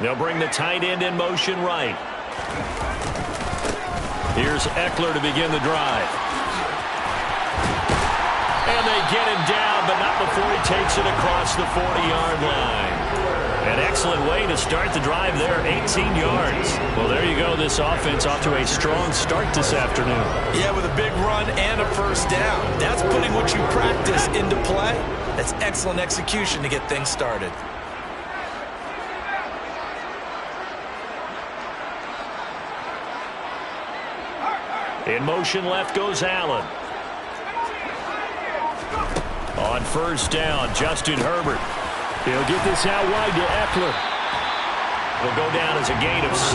They'll bring the tight end in motion right. Here's Eckler to begin the drive. And they get him down, but not before he takes it across the 40-yard line. An excellent way to start the drive there, 18 yards. Well, there you go. This offense off to a strong start this afternoon. Yeah, with a big run and a first down. That's putting what you practice into play. That's excellent execution to get things started. In motion left goes Allen. On first down, Justin Herbert. He'll get this out wide to Eckler. He'll go down as a gain of 6,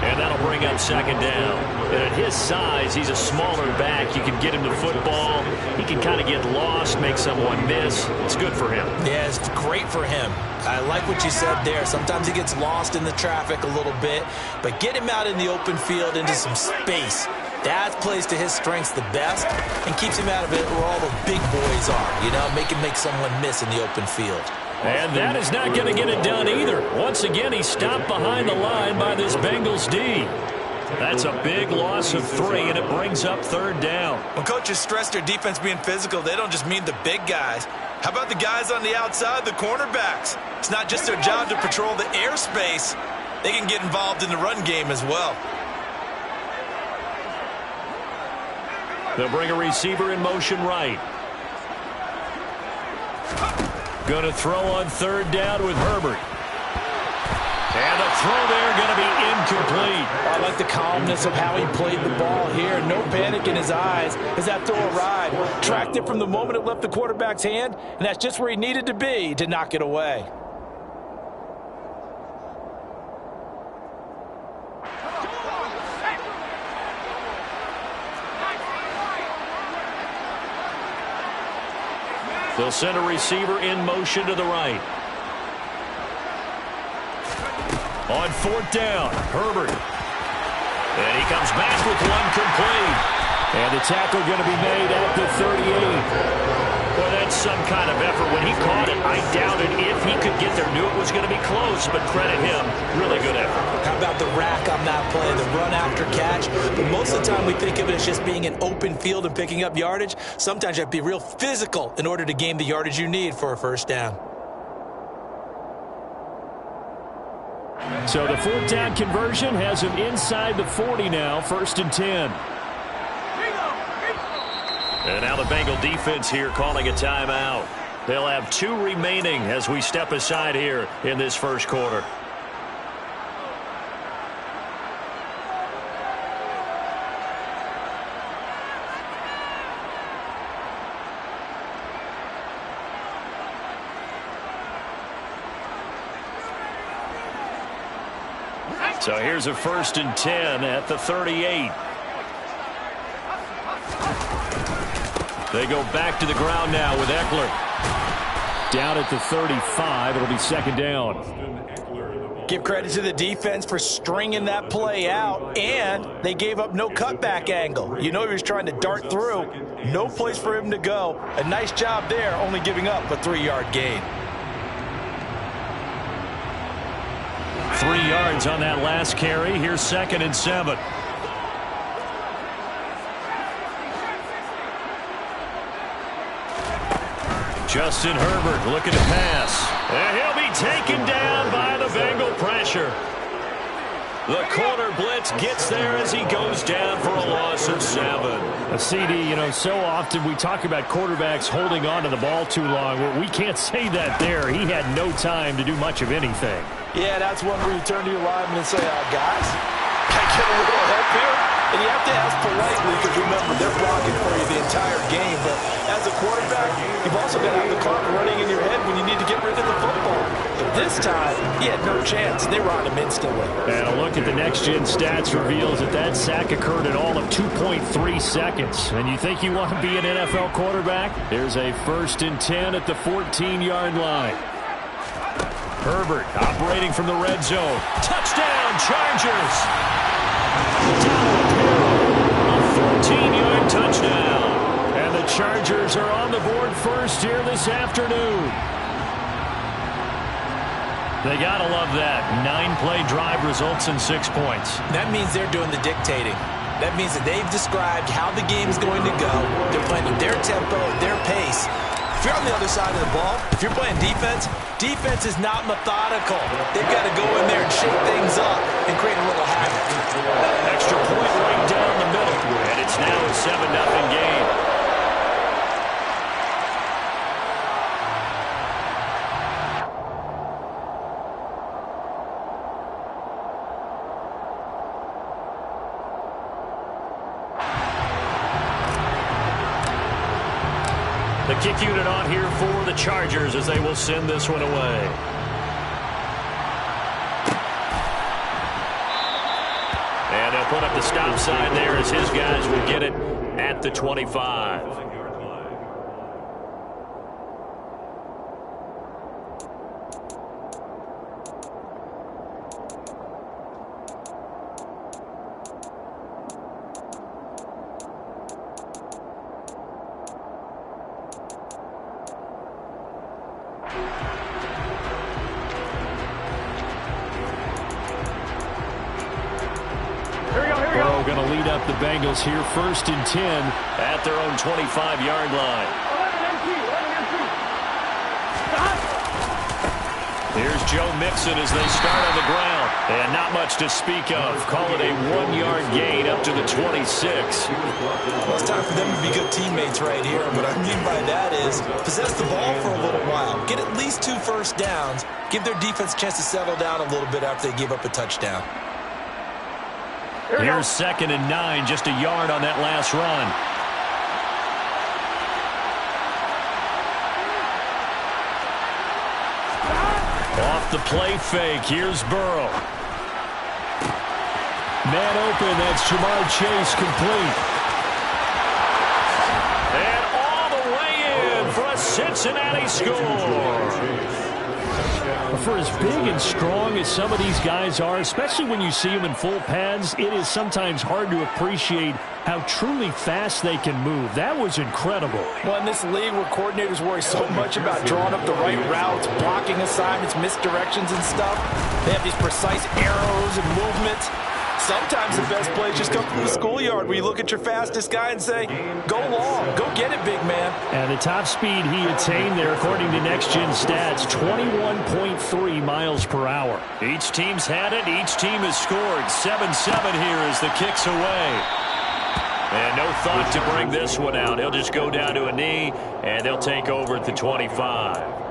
and that'll bring up second down. And at his size, he's a smaller back. You can get him the football. He can kind of get lost, make someone miss. It's good for him. Yeah, it's great for him. I like what you said there. Sometimes he gets lost in the traffic a little bit, but get him out in the open field into some space. That plays to his strengths the best and keeps him out of it where all the big boys are, you know, make someone miss in the open field. And that is not going to get it done either. Once again, he's stopped behind the line by this Bengals D. That's a big loss of 3, and it brings up third down. When coaches stress their defense being physical, they don't just mean the big guys. How about the guys on the outside, the cornerbacks? It's not just their job to patrol the airspace. They can get involved in the run game as well. They'll bring a receiver in motion right. Going to throw on third down with Herbert. And the throw there going to be incomplete. I like the calmness of how he played the ball here. No panic in his eyes as that throw arrived. Tracked it from the moment it left the quarterback's hand, and that's just where he needed to be to knock it away. They'll send a receiver in motion to the right. On fourth down, Herbert. And he comes back with one complete. And the tackle going to be made at the 38. Well, that's some kind of effort. When he caught it, I doubted if he could get there. Knew it was going to be close, but credit him. Really good effort. How about the rack on that play, the run after catch? But most of the time we think of it as just being an open field and picking up yardage. Sometimes you have to be real physical in order to gain the yardage you need for a first down. So the fourth down conversion has him inside the 40 now, 1st and 10. And now the Bengal defense here calling a timeout. They'll have 2 remaining as we step aside here in this first quarter. So here's a 1st and 10 at the 38. They go back to the ground now with Eckler. Down at the 35. It'll be second down. Give credit to the defense for stringing that play out, and they gave up no cutback angle. You know he was trying to dart through. No place for him to go. A nice job there, only giving up a 3-yard gain. 3 yards on that last carry. Here's 2nd and 7. Justin Herbert looking to pass. And he'll be taken down by the Bengal pressure. The corner blitz gets there as he goes down for a loss of 7. A CD, you know, so often we talk about quarterbacks holding on to the ball too long. Well, we can't say that there. He had no time to do much of anything. Yeah, that's one where you turn to your lineman and say, guys, can I get a little help here? And you have to ask politely because, remember, they're blocking for you the entire game. But as a quarterback, you've also got to have the clock running in your head when you need to get rid of the football. But this time, he had no chance. They were on him instantly. And a look at the next-gen stats reveals that sack occurred in all of 2.3 seconds. And you think you want to be an NFL quarterback? There's a 1st and 10 at the 14-yard line. Herbert operating from the red zone. Touchdown, Chargers! A 14-yard touchdown. And the Chargers are on the board first here this afternoon. They got to love that. 9-play drive results in 6 points. That means they're doing the dictating. That means that they've described how the game's going to go. They're playing at their tempo, their pace. If you're on the other side of the ball, if you're playing defense, defense is not methodical. They've got to go in there and shake things up and create a little havoc. Extra point right down the middle, and it's now a 7-0 game. The kick unit on here for the Chargers as they will send this one away. And they'll put up the stop sign there as his guys will get it at the 25. Going to lead up the Bengals here, 1st and 10 at their own 25-yard line. Here's Joe Mixon as they start on the ground. And not much to speak of. Call it a 1-yard gain up to the 26. Well, it's time for them to be good teammates right here. What I mean by that is possess the ball for a little while. Get at least 2 first downs. Give their defense a chance to settle down a little bit after they give up a touchdown. Here's 2nd and 9, just a yard on that last run. Off the play fake, here's Burrow. Man open, that's Jamar Chase, complete. And all the way in for a Cincinnati score. For as big and strong as some of these guys are, especially when you see them in full pads, it is sometimes hard to appreciate how truly fast they can move. That was incredible. Well, in this league where coordinators worry so much about drawing up the right routes, blocking assignments, misdirections and stuff, they have these precise arrows and movements. Sometimes the best plays just come from the schoolyard where you look at your fastest guy and say, go long, go get it, big man. And the top speed he attained there, according to Next Gen Stats, 21.3 miles per hour. Each team's had it. Each team has scored. 7-7 here as the kick's away. And no thought to bring this one out. He'll just go down to a knee, and they'll take over at the 25.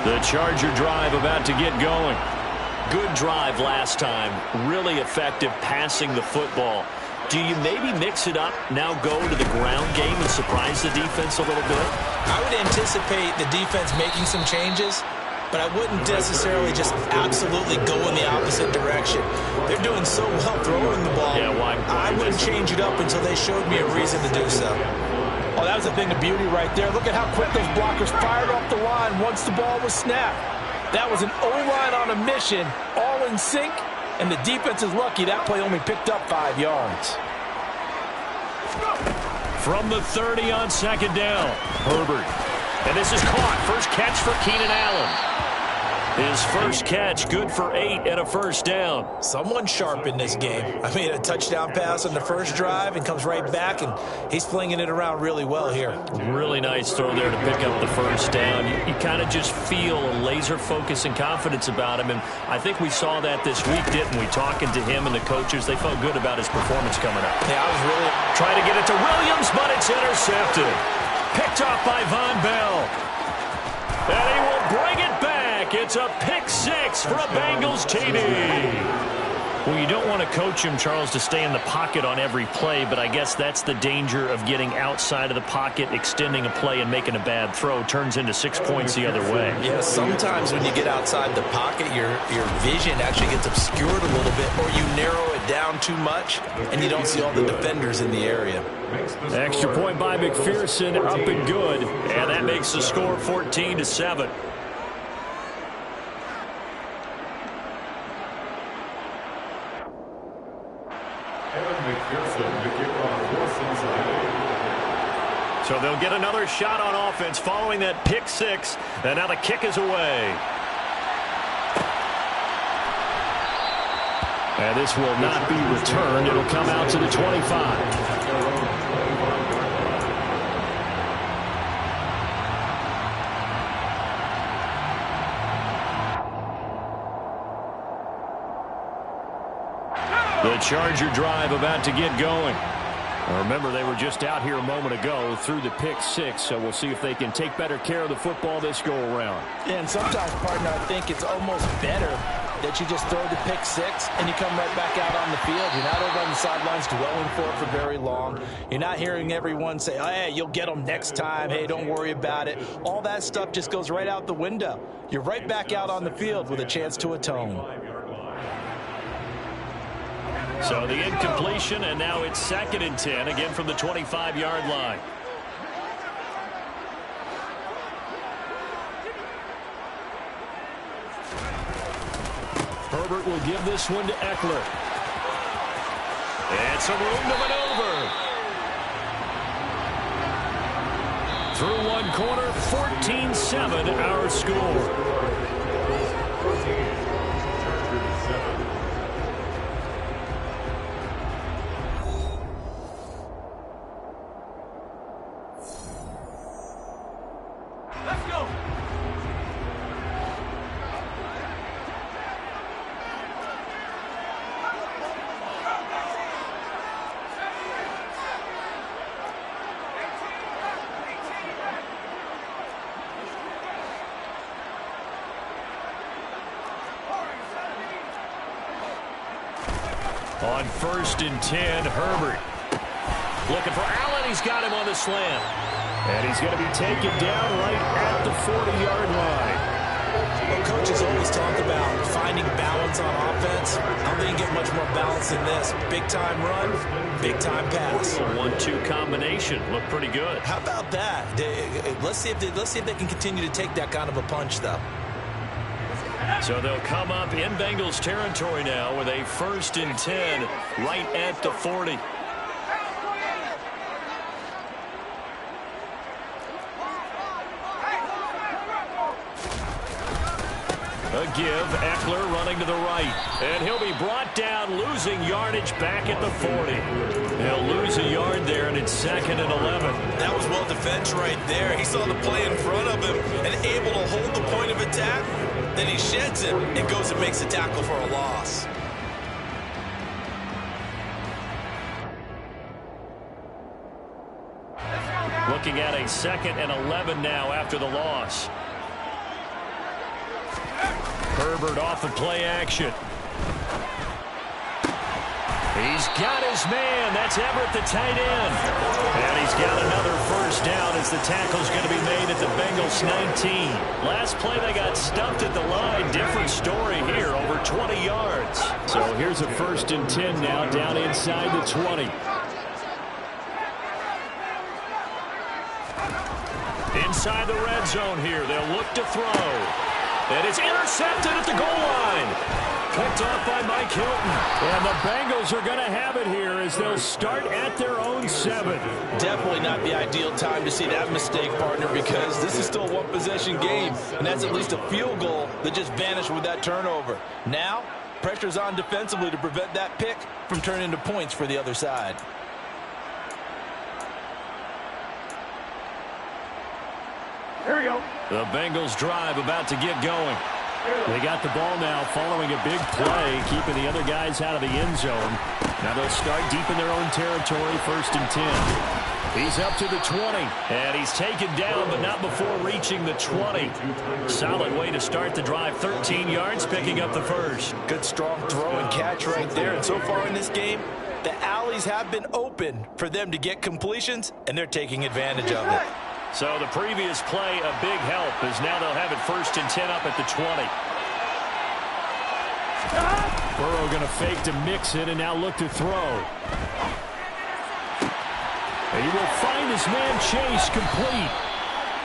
The Charger drive about to get going. Good drive last time. Really effective passing the football. Do you maybe mix it up, now go to the ground game and surprise the defense a little bit? I would anticipate the defense making some changes, but I wouldn't necessarily just absolutely go in the opposite direction. They're doing so well throwing the ball. Yeah, why I wouldn't change it up until they showed me a reason to do so. Oh, that was a thing of beauty right there. Look at how quick those blockers fired off the line once the ball was snapped. That was an O-line on a mission, all in sync, and the defense is lucky that play only picked up 5 yards. From the 30 on 2nd down, Herbert. And this is caught. First catch for Keenan Allen. His first catch, good for 8 and a first down. Someone sharp in this game. I mean, a touchdown pass on the first drive and comes right back, and he's flinging it around really well here. Really nice throw there to pick up the first down. You kind of just feel a laser focus and confidence about him, and I think we saw that this week, didn't we? Talking to him and the coaches, they felt good about his performance coming up. Yeah, I was really trying to get it to Williams, but it's intercepted. Picked off by Von Bell. And he will bring it back. It's a pick 6 for a Bengals TD. Well, you don't want to coach him, Charles, to stay in the pocket on every play, but I guess that's the danger of getting outside of the pocket, extending a play, and making a bad throw. Turns into 6 points the other way. Yeah, sometimes when you get outside the pocket, your vision actually gets obscured a little bit, or you narrow it down too much, and you don't see all the defenders in the area. Extra point by McPherson, up and good, and that makes the score 14-7. So they'll get another shot on offense following that pick six. And now the kick is away. And this will not be returned. It'll come out to the 25. The Charger drive about to get going. Remember, they were just out here a moment ago through the pick six, so we'll see if they can take better care of the football this go-around. And sometimes, partner, I think it's almost better that you just throw the pick six and you come right back out on the field. You're not over on the sidelines dwelling for it for very long. You're not hearing everyone say, oh, hey, you'll get them next time. Hey, don't worry about it. All that stuff just goes right out the window. You're right back out on the field with a chance to atone. So the incompletion, and now it's 2nd and 10, again from the 25-yard line. Herbert will give this one to Eckler. And some room to maneuver. Through one corner, 14-7 our score. On 1st and 10, Herbert. Looking for Allen. He's got him on the slant. And he's going to be taken down right at the 40-yard line. Well, coaches always talk about finding balance on offense. I don't think you get much more balance than this. Big-time run, big-time pass. 1-2 combination. Looked pretty good. How about that? Let's see if they can continue to take that kind of a punch, though. So they'll come up in Bengals territory now with a 1st and 10 right at the 40. A give, Eckler running to the right. And he'll be brought down, losing yardage back at the 40. He'll lose a yard there, and it's 2nd and 11. That was well defense right there. He saw the play in front of him and able to hold the point of attack. Then he sheds it and goes and makes a tackle for a loss. Looking at a 2nd and 11 now after the loss. Herbert off of play action. He's got his man. That's Everett, the tight end. And he's got another 1st down as the tackle's going to be made at the Bengals 19. Last play they got stumped at the line. Different story here, over 20 yards. So here's a 1st and 10 now down inside the 20. Inside the red zone here. They'll look to throw. And it's intercepted at the goal line. Picked off by Mike Hilton. And the Bengals are going to have it here as they'll start at their own 7. Definitely not the ideal time to see that mistake, partner, because this is still a one-possession game, and that's at least a field goal that just vanished with that turnover. Now, pressure's on defensively to prevent that pick from turning into points for the other side. Here we go. The Bengals drive about to get going. They got the ball now following a big play, keeping the other guys out of the end zone. Now they'll start deep in their own territory, 1st and 10. He's up to the 20, and he's taken down, but not before reaching the 20. Solid way to start the drive, 13 yards, picking up the 1st. Good strong throw and catch right there. And so far in this game, the alleys have been open for them to get completions, and they're taking advantage of it. So the previous play, a big help, as now they'll have it 1st and 10 up at the 20. Burrow going to fake to mix it and now look to throw. And he will find his man Chase complete.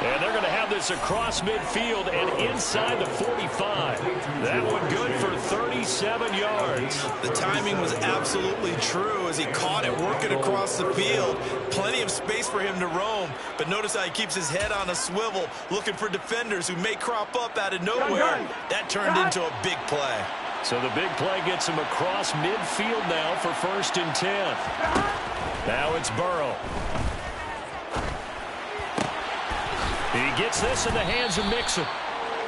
And they're going to have this across midfield and inside the 45. That one good for 37 yards. The timing was absolutely true as he caught it working across the field. Plenty of space for him to roam, but notice how he keeps his head on a swivel, looking for defenders who may crop up out of nowhere. That turned into a big play. So the big play gets him across midfield now for 1st and 10. Now it's Burrow. He gets this in the hands of Mixon.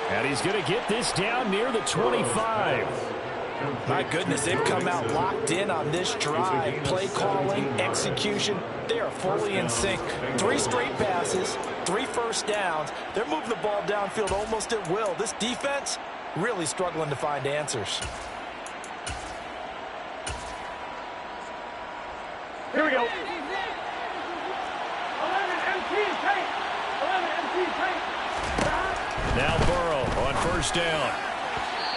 And he's going to get this down near the 25. My goodness, they've come out locked in on this drive. Play calling, execution, they are fully in sync. 3 straight passes, 3 first downs. They're moving the ball downfield almost at will. This defense really struggling to find answers. Here we go. Now Burrow on 1st down.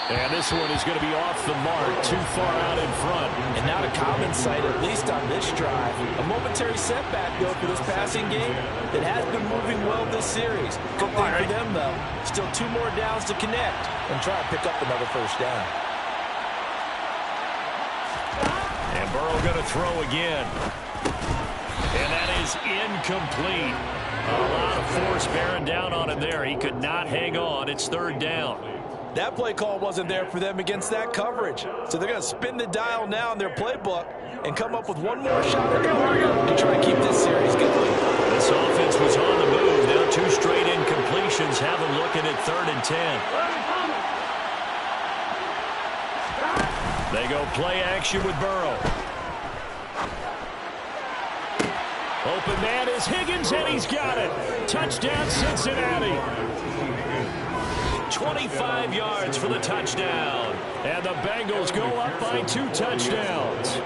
And this one is going to be off the mark, too far out in front. And not a common sight, at least on this drive. A momentary setback, though, for this passing game that has been moving well this series. Good thing for them, though. Still 2 more downs to connect and try to pick up another 1st down. And Burrow going to throw again. And that is incomplete. A lot of force bearing down on him there. He could not hang on. It's 3rd down. That play call wasn't there for them against that coverage. So they're going to spin the dial now in their playbook and come up with one more shot at the to try and keep this series going. This offense was on the move. Now 2 straight incompletions have them looking at 3rd and 10. They go play action with Burrow. Open man is Higgins, and he's got it. Touchdown, Cincinnati. 25 yards for the touchdown. And the Bengals go up by 2 touchdowns.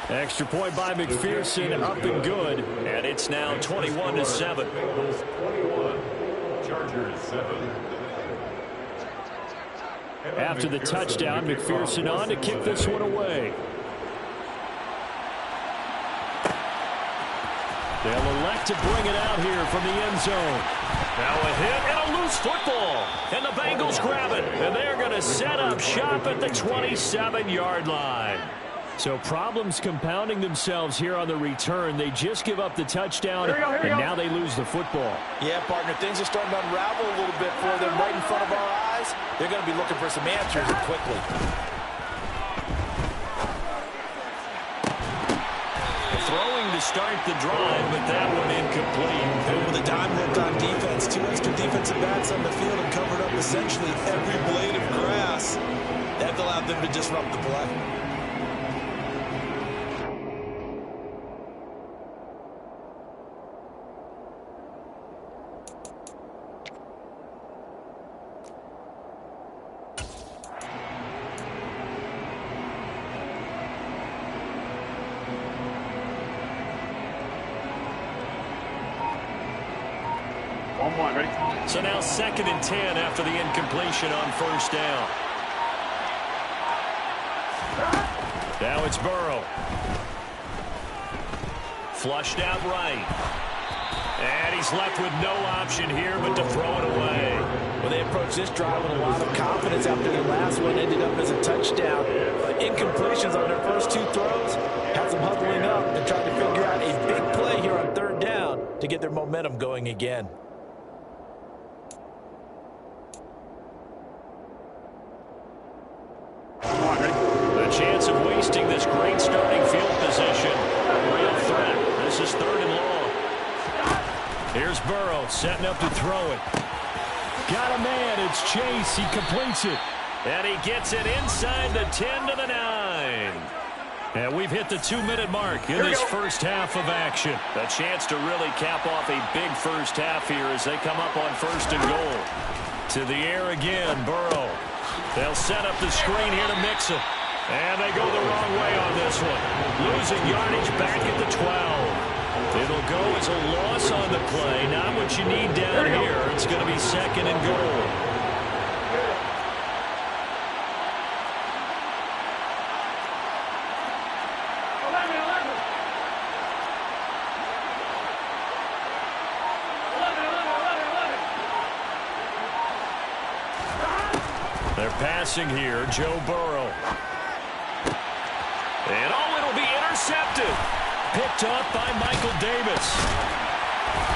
Extra point by McPherson, up and good. And it's now 21-7. Chargers 7. After the touchdown, McPherson on to kick this one away. They'll elect to bring it out here from the end zone. Now a hit and a loose football. And the Bengals grab it. And they're going to set up shop at the 27-yard line. So problems compounding themselves here on the return. They just give up the touchdown, and now they lose the football. Yeah, partner, things are starting to unravel a little bit for them right in front of our eyes. They're going to be looking for some answers and quickly. Throwing to start the drive, but that one incomplete. And with a dime look on defense, 2 extra defensive backs on the field and covered up essentially every blade of grass. That allowed them to disrupt the play. So now 2nd and 10 after the incompletion on 1st down. Now it's Burrow. Flushed out right. And he's left with no option here but to throw it away. Well, they approached this drive with a lot of confidence after their last one ended up as a touchdown. Incompletions on their first 2 throws had them huddling up and trying to figure out a big play here on 3rd down to get their momentum going again. The chance of wasting this great starting field position. Real threat. This is 3rd and long. Here's Burrow setting up to throw it. Got a man. It's Chase. He completes it. And he gets it inside the 10 to the 9. And we've hit the 2-minute mark in this first half of action. A chance to really cap off a big first half here as they come up on 1st and goal. To the air again, Burrow. They'll set up the screen here to Mixon. And they go the wrong way on this one. Losing yardage back at the 12. It'll go as a loss on the play. Not what you need down here. It's going to be 2nd and goal. They're passing here, Joe Burrow. And it'll be intercepted. Picked up by Michael Davis.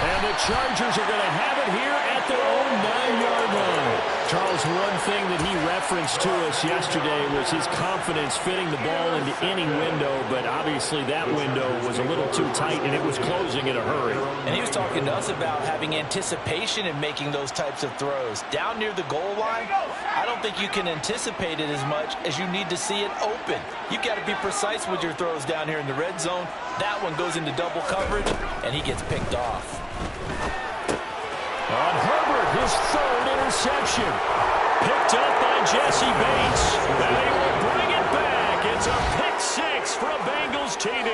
And the Chargers are going to have it here at their own 9-yard line. Charles, one thing that he referenced to us yesterday was his confidence fitting the ball into any window, but obviously that window was a little too tight, and it was closing in a hurry. And he was talking to us about having anticipation in making those types of throws. Down near the goal line, I don't think you can anticipate it as much as you need to see it open. You've got to be precise with your throws down here in the red zone. That one goes into double coverage, and he gets picked off. On Herbert, his third interception. Picked up by Jesse Bates. And they will bring it back. It's a pick six for a Bengals TD.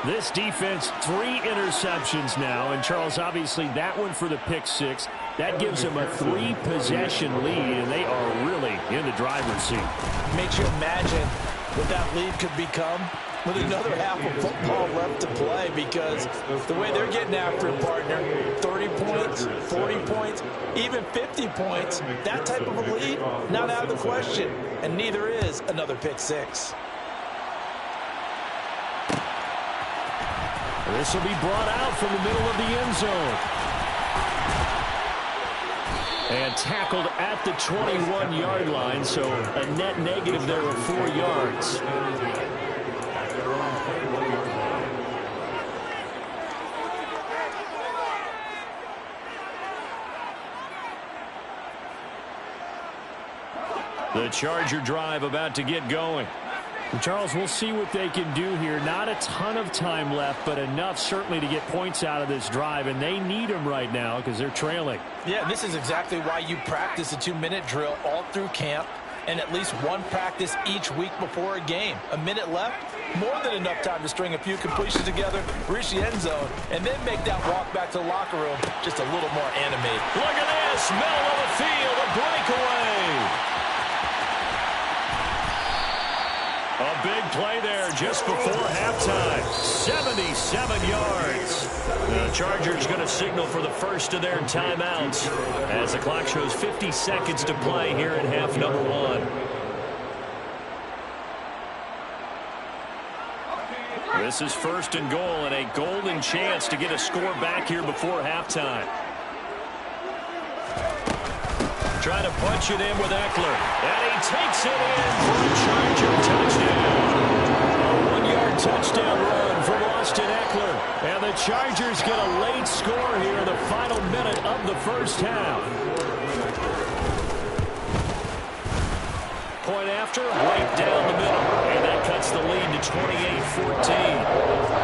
This defense, 3 interceptions now. And, Charles, obviously that one for the pick six. That gives them a 3-possession lead, and they are really in the driver's seat. Makes you imagine what that lead could become with another half of football left to play, because the way they're getting after it, partner, 30 points, 40 points, even 50 points, that type of a lead, not out of the question, and neither is another pick six. This will be brought out from the middle of the end zone. And tackled at the 21-yard line, so a net negative there of 4 yards. The Charger drive about to get going. Charles, we'll see what they can do here. Not a ton of time left, but enough certainly to get points out of this drive, and they need them right now because they're trailing. Yeah, this is exactly why you practice a 2-minute drill all through camp and at least one practice each week before a game. A minute left, more than enough time to string a few completions together, reach the end zone, and then make that walk back to the locker room just a little more animated. Look at this, middle of the field, a breakaway. A big play there just before halftime. 77 yards. The Chargers going to signal for the first of their timeouts as the clock shows 50 seconds to play here in half number 1. This is first and goal and a golden chance to get a score back here before halftime. Trying to punch it in with Eckler. And he takes it in for a Charger touchdown. A 1-yard touchdown run from Austin Eckler. And the Chargers get a late score here in the final minute of the first half. Point after, right down the middle. And that cuts the lead to 28-14.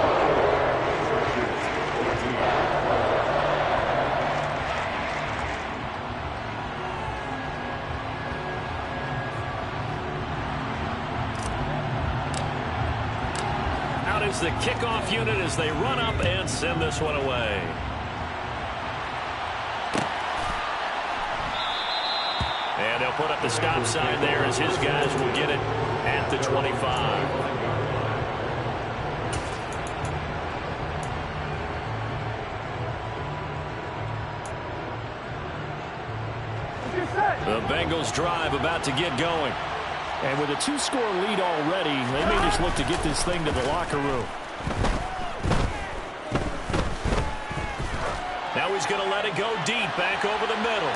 Is the kickoff unit as they run up and send this one away. And they'll put up the stop sign there as his guys will get it at the 25. The Bengals drive about to get going. And with a 2-score lead already, they may just look to get this thing to the locker room. Now he's going to let it go deep, back over the middle.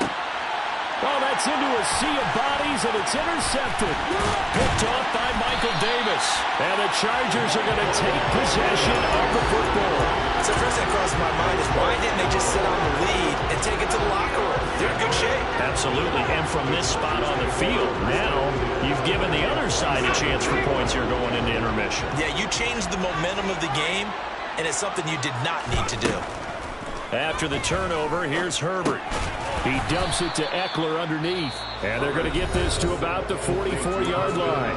Well, that's into a sea of bodies, and it's intercepted. Picked off by Michael Davis. And the Chargers are going to take possession of the football. So the first thing that crossed my mind is, why didn't they just sit on the lead and take it to the locker room? They're in good shape. Absolutely. And from this spot on the field, now you've given the other side a chance for points here going into intermission. Yeah, you changed the momentum of the game, and it's something you did not need to do. After the turnover, here's Herbert. He dumps it to Eckler underneath. And they're going to get this to about the 44-yard line.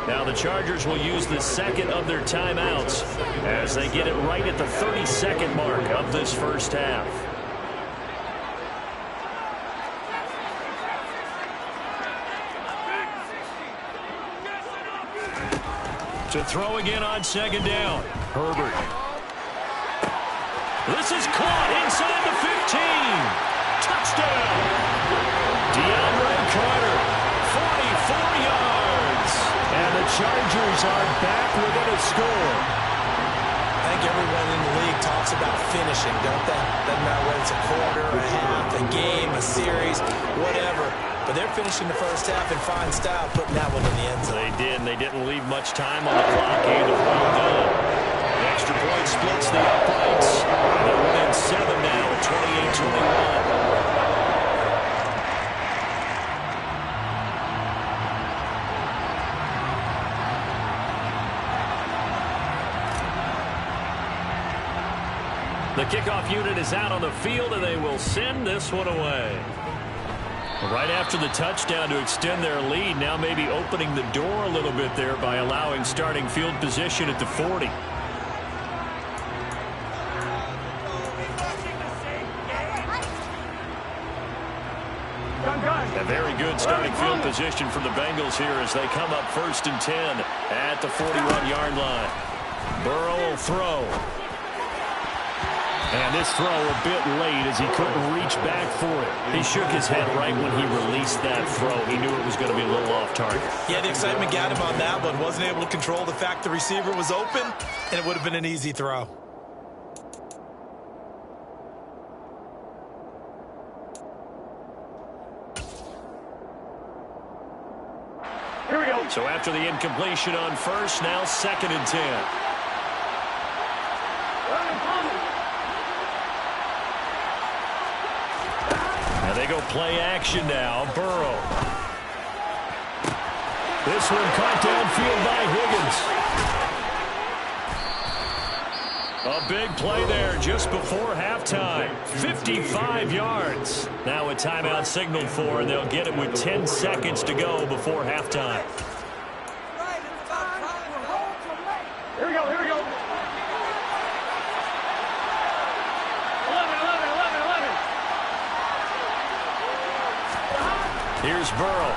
Now the Chargers will use the second of their timeouts as they get it right at the 30-second mark of this first half. To throw again on second down. Herbert. This is caught inside the 15. Touchdown. DeAndre Carter score. I think everyone in the league talks about finishing, don't they? Doesn't matter whether it's a quarter, a half, a game, a series, whatever. But they're finishing the first half in fine style, putting that one in the end zone. They did, and they didn't leave much time on the clock either. Well done. The extra point splits the uprights. They're within 7 now at 28-21. The kickoff unit is out on the field, and they will send this one away. Right after the touchdown to extend their lead, now maybe opening the door a little bit there by allowing starting field position at the 40. A very good starting field position for the Bengals here as they come up 1st and 10 at the 41-yard line. Burrow will throw. And this throw a bit late as he couldn't reach back for it. He shook his head right when he released that throw. He knew it was going to be a little off target. Yeah, the excitement got him on that one. Wasn't able to control the fact the receiver was open, and it would have been an easy throw. Here we go. So after the incompletion on first, now 2nd and 10. And they go play action now. Burrow. This one caught downfield by Higgins. A big play there just before halftime. 55 yards. Now a timeout signaled for, and they'll get it with 10 seconds to go before halftime. Here we go, here we go. 11. Here's Burrow.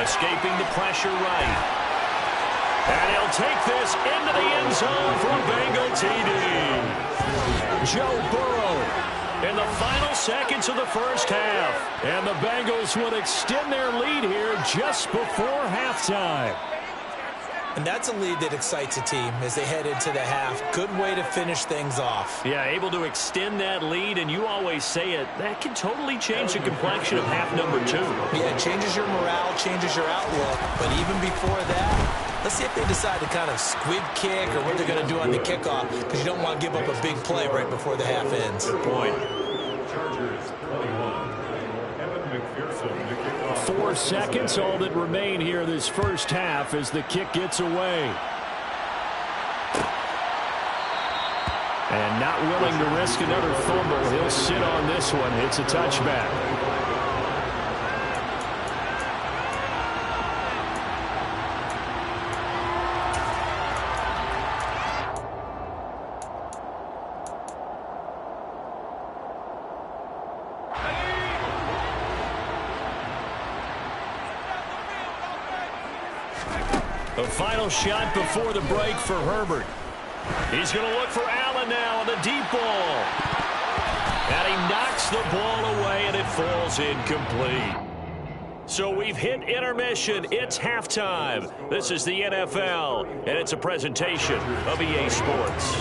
Escaping the pressure right. And he'll take this into the end zone for a Bengal TD. Joe Burrow in the final seconds of the first half. And the Bengals would extend their lead here just before halftime. And that's a lead that excites a team as they head into the half. Good way to finish things off. Yeah, able to extend that lead, and you always say it, that can totally change the complexion of half number 2. Yeah, it changes your morale, changes your outlook. But even before that, let's see if they decide to kind of squib kick or what they're going to do on the kickoff, because you don't want to give up a big play right before the half ends. Good point. Chargers 21. Evan McPherson to kick off. 4 seconds, all that remain here this first half as the kick gets away. And not willing to risk another fumble. He'll sit on this one. It's a touchback. The final shot before the break for Herbert. He's going to look for Allen now on the deep ball. And he knocks the ball away, and it falls incomplete. So we've hit intermission. It's halftime. This is the NFL, and it's a presentation of EA Sports.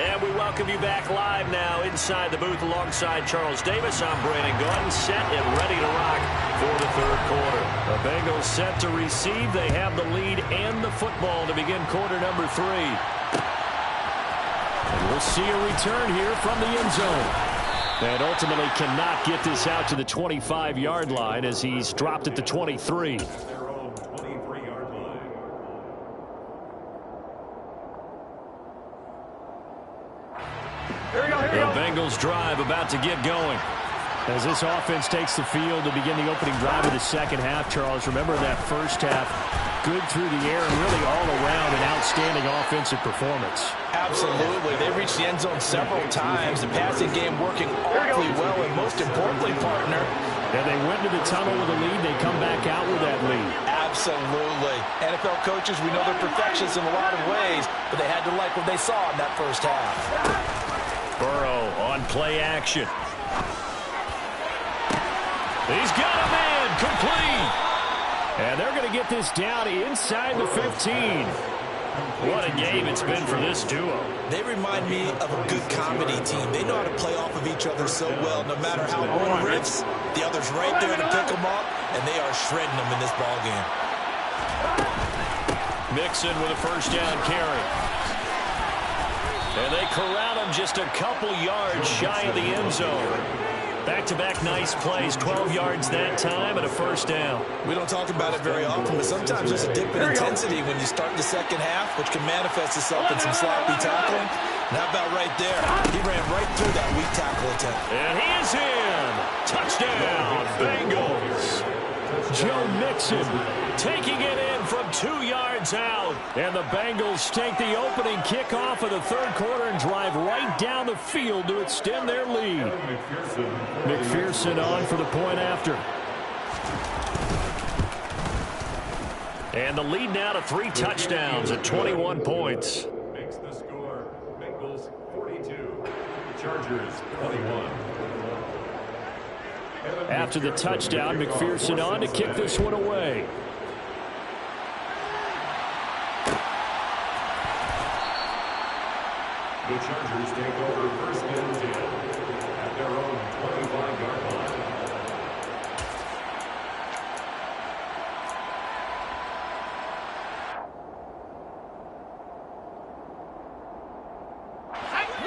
And we welcome you back live now inside the booth alongside Charles Davis. I'm Brandon Gaudin, set and ready to rock for the third quarter. The Bengals set to receive. They have the lead and the football to begin quarter number 3. And we'll see a return here from the end zone. And ultimately cannot get this out to the 25-yard line as he's dropped at the 23. The Bengals drive about to get going. As this offense takes the field to begin the opening drive of the second half, Charles, remember that first half, good through the air and really all around an outstanding offensive performance. Absolutely. They reached the end zone several times. The passing game working awfully well, and most importantly, partner, Yeah, they went to the tunnel with a lead. They come back out with that lead. absolutely. NFL coaches, we know they're perfectionists in a lot of ways, but they had to like what they saw in that first half. Burrow on play action. He's got a man complete. And they're going to get this down inside the 15. What a game it's been for this duo. They remind me of a good comedy team. They know how to play off of each other so well. No matter how one riffs, the other's right there to pick them up, and they are shredding them in this ball game. Mixon with a first down carry. And they corral him just a couple yards shy of the end zone. Back-to-back nice plays, 12 yards that time and a first down. We don't talk about it very often, but sometimes there's a dip in intensity when you start the second half, which can manifest itself in some sloppy tackling. And how about right there? He ran right through that weak tackle attempt. And he is in. Touchdown, Bengals. Joe Mixon taking it in from 2 yards out. And the Bengals take the opening kickoff of the third quarter and drive right down the field to extend their lead. McPherson on for the point after. And the lead now to 3 touchdowns at 21 points. Makes the score. Bengals 42. Chargers 21. After the touchdown, McPherson on to kick this one away. The Chargers take over first and 10 at their own 25-yard line.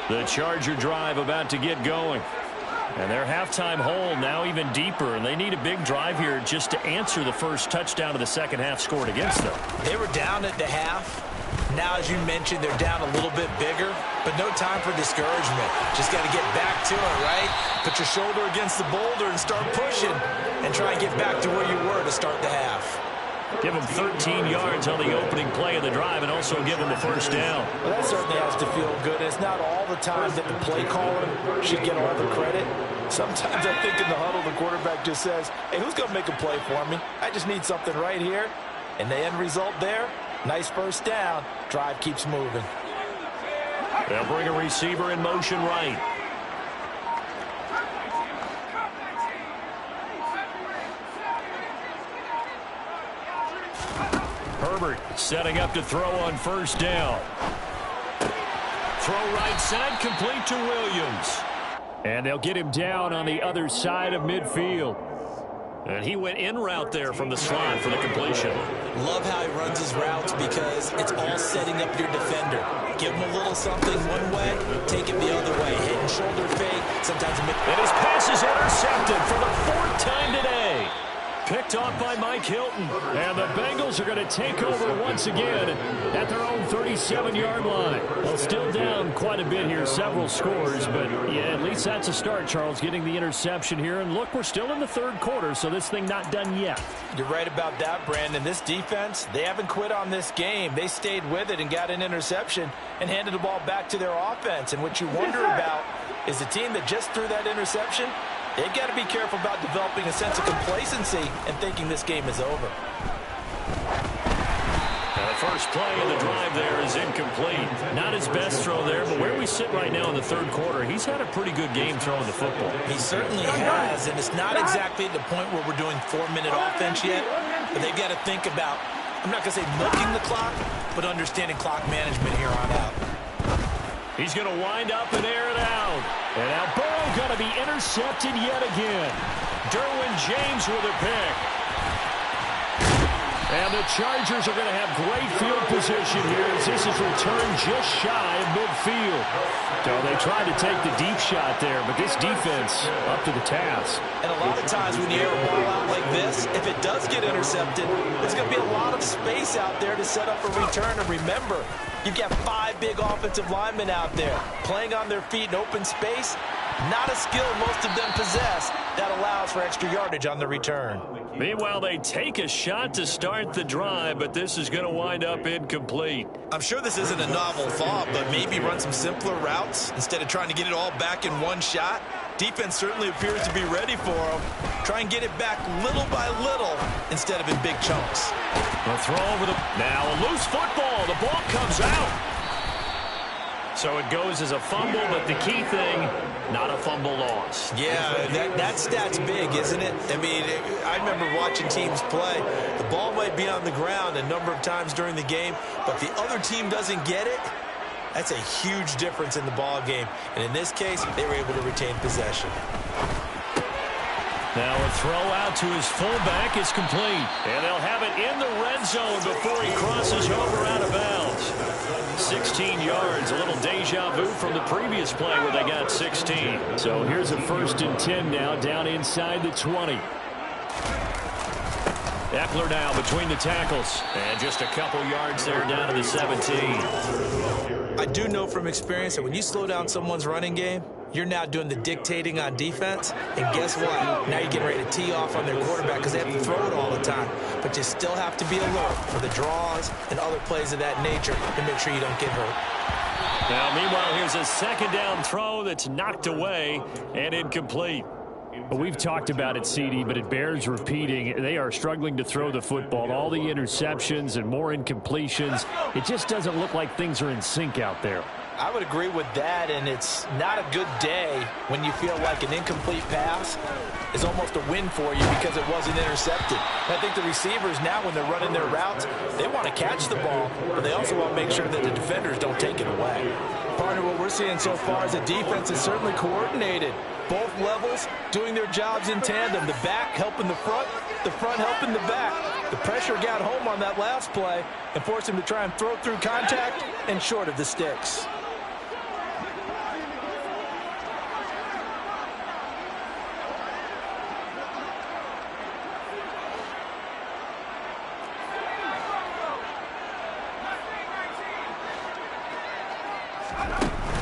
The Charger drive about to get going. And their halftime hole now even deeper, and they need a big drive here just to answer the first touchdown of the second half scored against them. They were down at the half. Now, as you mentioned, they're down a little bit bigger, but no time for discouragement. Just got to get back to it, right? Put your shoulder against the boulder and start pushing and try and get back to where you were to start the half. Give them 13 yards on the opening play of the drive and also give them a first down. Well, that certainly has to feel good. It's not all the time that the play caller should get all the credit. Sometimes I think in the huddle, the quarterback just says, hey, who's going to make a play for me? I just need something right here. And the end result there, nice first down. Drive keeps moving. They'll bring a receiver in motion right. Herbert setting up to throw on first down. Throw right side, complete to Williams. And they'll get him down on the other side of midfield. And he went in route there from the slot for the completion. Love how he runs his routes because it's all setting up your defender. Give him a little something one way, take it the other way. Head and shoulder fake, sometimes and his pass is intercepted for the 4th time today. Picked off by Mike Hilton. And the Bengals are going to take over once again at their own 37-yard line. Well, still down quite a bit here, several scores. But, yeah, at least that's a start, Charles, getting the interception here. And, look, we're still in the third quarter, so this thing not done yet. You're right about that, Brandon. This defense, they haven't quit on this game. They stayed with it and got an interception and handed the ball back to their offense. And what you wonder about is the team that just threw that interception, they've got to be careful about developing a sense of complacency and thinking this game is over. Now the first play of the drive there is incomplete. Not his best throw there, but where we sit right now in the third quarter, he's had a pretty good game throwing the football. He certainly has, and it's not exactly at the point where we're doing 4-minute offense yet, but they've got to think about, I'm not going to say milking the clock, but understanding clock management here on out. He's going to wind up and air it out. And now Burrow going to be intercepted yet again. Derwin James with a pick. And the Chargers are going to have great field position here as this is returned just shy of midfield. So they tried to take the deep shot there, but this defense up to the task. And a lot of times when you air a ball out like this, if it does get intercepted, there's going to be a lot of space out there to set up a return. And remember, you've got 5 big offensive linemen out there playing on their feet in open space. Not a skill most of them possess that allows for extra yardage on the return. Meanwhile, they take a shot to start the drive, but this is going to wind up incomplete. I'm sure this isn't a novel thought, but maybe run some simpler routes instead of trying to get it all back in one shot. Defense certainly appears to be ready for them. Try and get it back little by little instead of in big chunks. A throw over the... Now a loose football. The ball comes out. So it goes as a fumble, but the key thing, not a fumble loss. Yeah, that stat's big, isn't it? I mean, I remember watching teams play. The ball might be on the ground a number of times during the game, but the other team doesn't get it. That's a huge difference in the ball game. And in this case, they were able to retain possession. Now a throw out to his fullback is complete. And they'll have it in the red zone before he crosses over out of bounds. 16 yards, a little deja vu from the previous play where they got 16. So here's a 1st and 10 now, down inside the 20. Eckler now between the tackles. And just a couple yards there down to the 17. I do know from experience that when you slow down someone's running game, you're now doing the dictating on defense. And guess what? Now you're getting ready to tee off on their quarterback because they have to throw it all the time. But you still have to be alert for the draws and other plays of that nature to make sure you don't get hurt. Now, meanwhile, here's a 2nd down throw that's knocked away and incomplete. Well, we've talked about it, CD, but it bears repeating. They are struggling to throw the football. All the interceptions and more incompletions. It just doesn't look like things are in sync out there. I would agree with that, and it's not a good day when you feel like an incomplete pass is almost a win for you because it wasn't intercepted. And I think the receivers now, when they're running their routes, they want to catch the ball, but they also want to make sure that the defenders don't take it away. Partner, what we're seeing so far is the defense is certainly coordinated. Both levels doing their jobs in tandem. The back helping the front helping the back. The pressure got home on that last play and forced him to try and throw through contact and short of the sticks.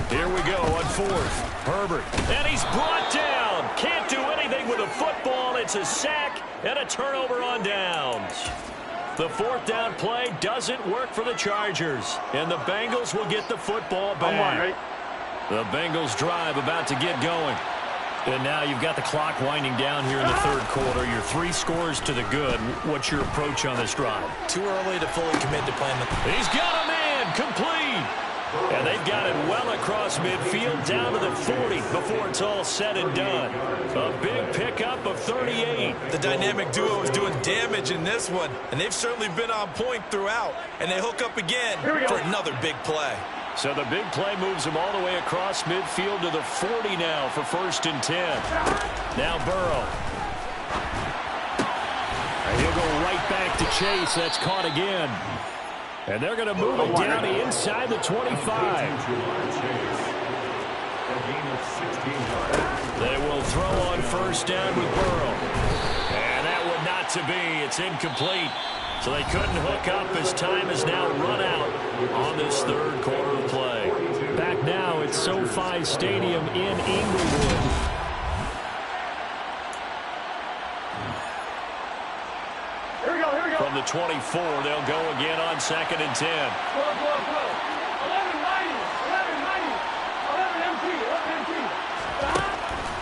Here we go on 4th. Herbert. And he's brought down. Can't do anything with a football. It's a sack and a turnover on downs. The 4th down play doesn't work for the Chargers. And the Bengals will get the football back. The Bengals drive about to get going. And now you've got the clock winding down here in the 3rd quarter. You're 3 scores to the good. What's your approach on this drive? Too early to fully commit to playing the... He's got a man complete. And they've got it well across midfield down to the 40 before it's all said and done. A big pickup of 38. The dynamic duo is doing damage in this one, and they've certainly been on point throughout. And they hook up again for another big play. So the big play moves them all the way across midfield to the 40 now for 1st and 10. Now Burrow. And he'll go right back to Chase. That's caught again. And they're going to move it down inside the 25. They will throw on 1st down with Burrow. And that would not to be. It's incomplete. So they couldn't hook up as time has now run out on this 3rd quarter of play. Back now at SoFi Stadium in Inglewood. From the 24, they'll go again on 2nd and 10.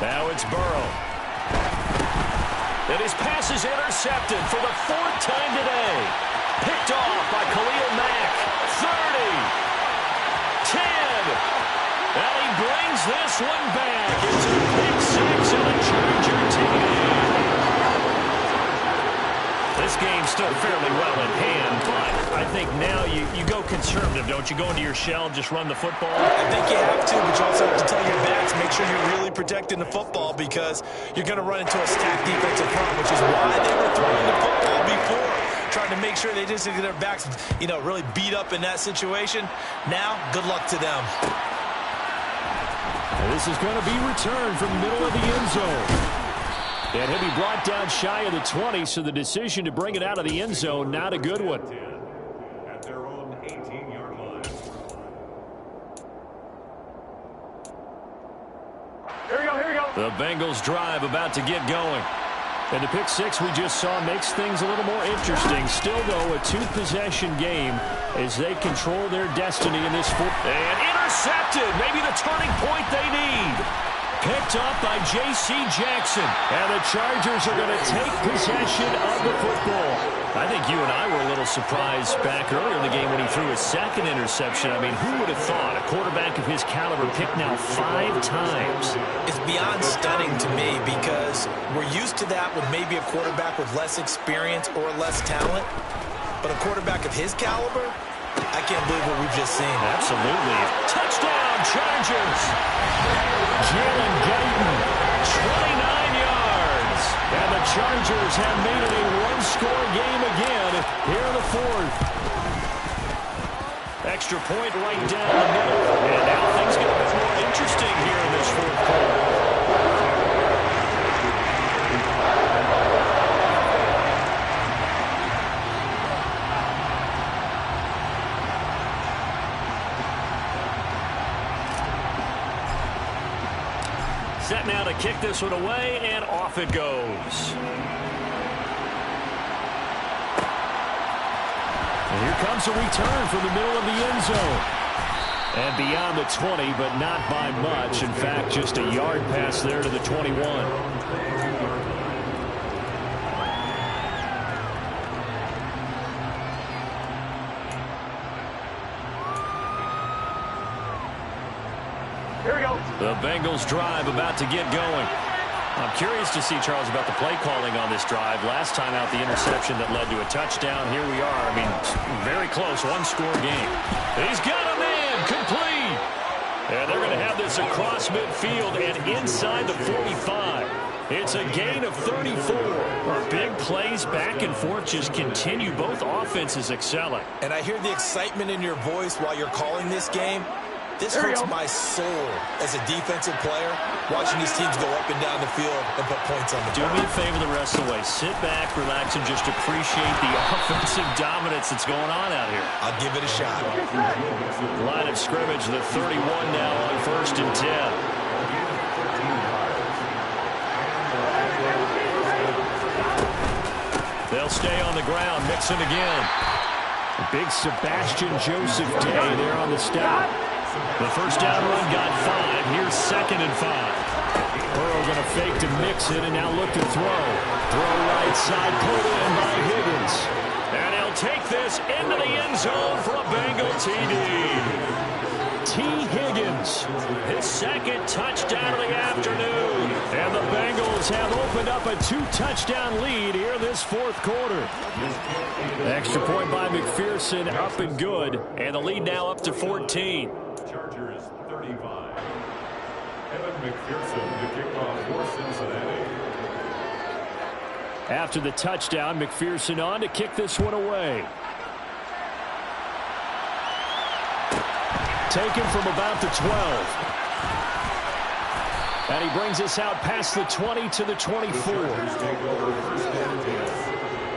Now it's Burrow. And his pass is intercepted for the 4th time today. Picked off by Khalil Mack. 30. 10. And he brings this one back. It's a pick 6 and a Charger TD. This game's still fairly well in hand, but I think now you go conservative, don't you? Go into your shell, just run the football? I think you have to, but you also have to tell your backs, make sure you're really protecting the football because you're going to run into a stacked defensive front, which is why they were throwing the football before, trying to make sure they just get their backs, really beat up in that situation. Now, good luck to them. And this is going to be returned from the middle of the end zone. And he'll be brought down shy of the 20, so the decision to bring it out of the end zone, not a good one. At their own 18-yard line. Here we go. The Bengals drive about to get going. And the pick 6 we just saw makes things a little more interesting. Still, though, a 2-possession game as they control their destiny in this football. And intercepted. Maybe the turning point they need. Picked up by J.C. Jackson. And the Chargers are going to take possession of the football. I think you and I were a little surprised back earlier in the game when he threw his 2nd interception. I mean, who would have thought a quarterback quarterback of his caliber picked now 5 times. It's beyond stunning to me because we're used to that with maybe a quarterback with less experience or less talent. But a quarterback of his caliber, I can't believe what we've just seen. Absolutely. Touchdown, Chargers. Jalen Guyton, 29 yards. And the Chargers have made it a one-score game again here in the fourth. Extra point right down the middle. And now things get a bit more interesting here in this fourth quarter. Set now to kick this one away, and off it goes. And here comes a return from the middle of the end zone. And beyond the 20, but not by much. In fact, just a yard pass there to the 21. The Bengals drive about to get going. I'm curious to see, Charles, about the play calling on this drive. Last time out, the interception that led to a touchdown. Here we are. I mean, very close, one-score game. He's got a man, complete. And they're going to have this across midfield and inside the 45. It's a gain of 34. Our big plays back and forth just continue. Both offenses excelling. And I hear the excitement in your voice while you're calling this game. This hurts my soul as a defensive player, watching these teams go up and down the field and put points on the board. Do me a favor the rest of the way. Sit back, relax, and just appreciate the offensive dominance that's going on out here. I'll give it a shot. Line of scrimmage, the 31 now on 1st and 10. They'll stay on the ground, Mixon again. A big Sebastian Joseph day there on the stop. The first down run got 5. Here's 2nd and 5. Burrow going to fake to Mixon and now look to throw. Throw right side, pulled in by Higgins. And he'll take this into the end zone for a Bengal TD. T. Higgins, his 2nd touchdown of the afternoon. And the Bengals have opened up a 2-touchdown lead here this fourth quarter. Extra point by McPherson, up and good. And the lead now up to 14. Chargers 35. Evan McPherson to kick off for Cincinnati. After the touchdown, McPherson on to kick this one away. Taken from about the 12. And he brings us out past the 20 to the 24. The Chargers take over 1st and 10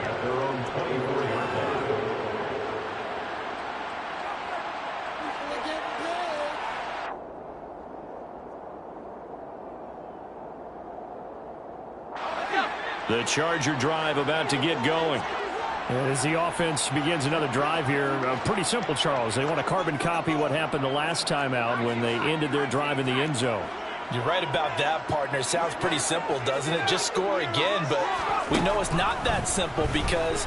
at their own 24-yard line. The Charger drive about to get going. As the offense begins another drive here, pretty simple, Charles. They want to carbon copy what happened the last time out when they ended their drive in the end zone. You're right about that, partner. It sounds pretty simple, doesn't it? Just score again, but we know it's not that simple because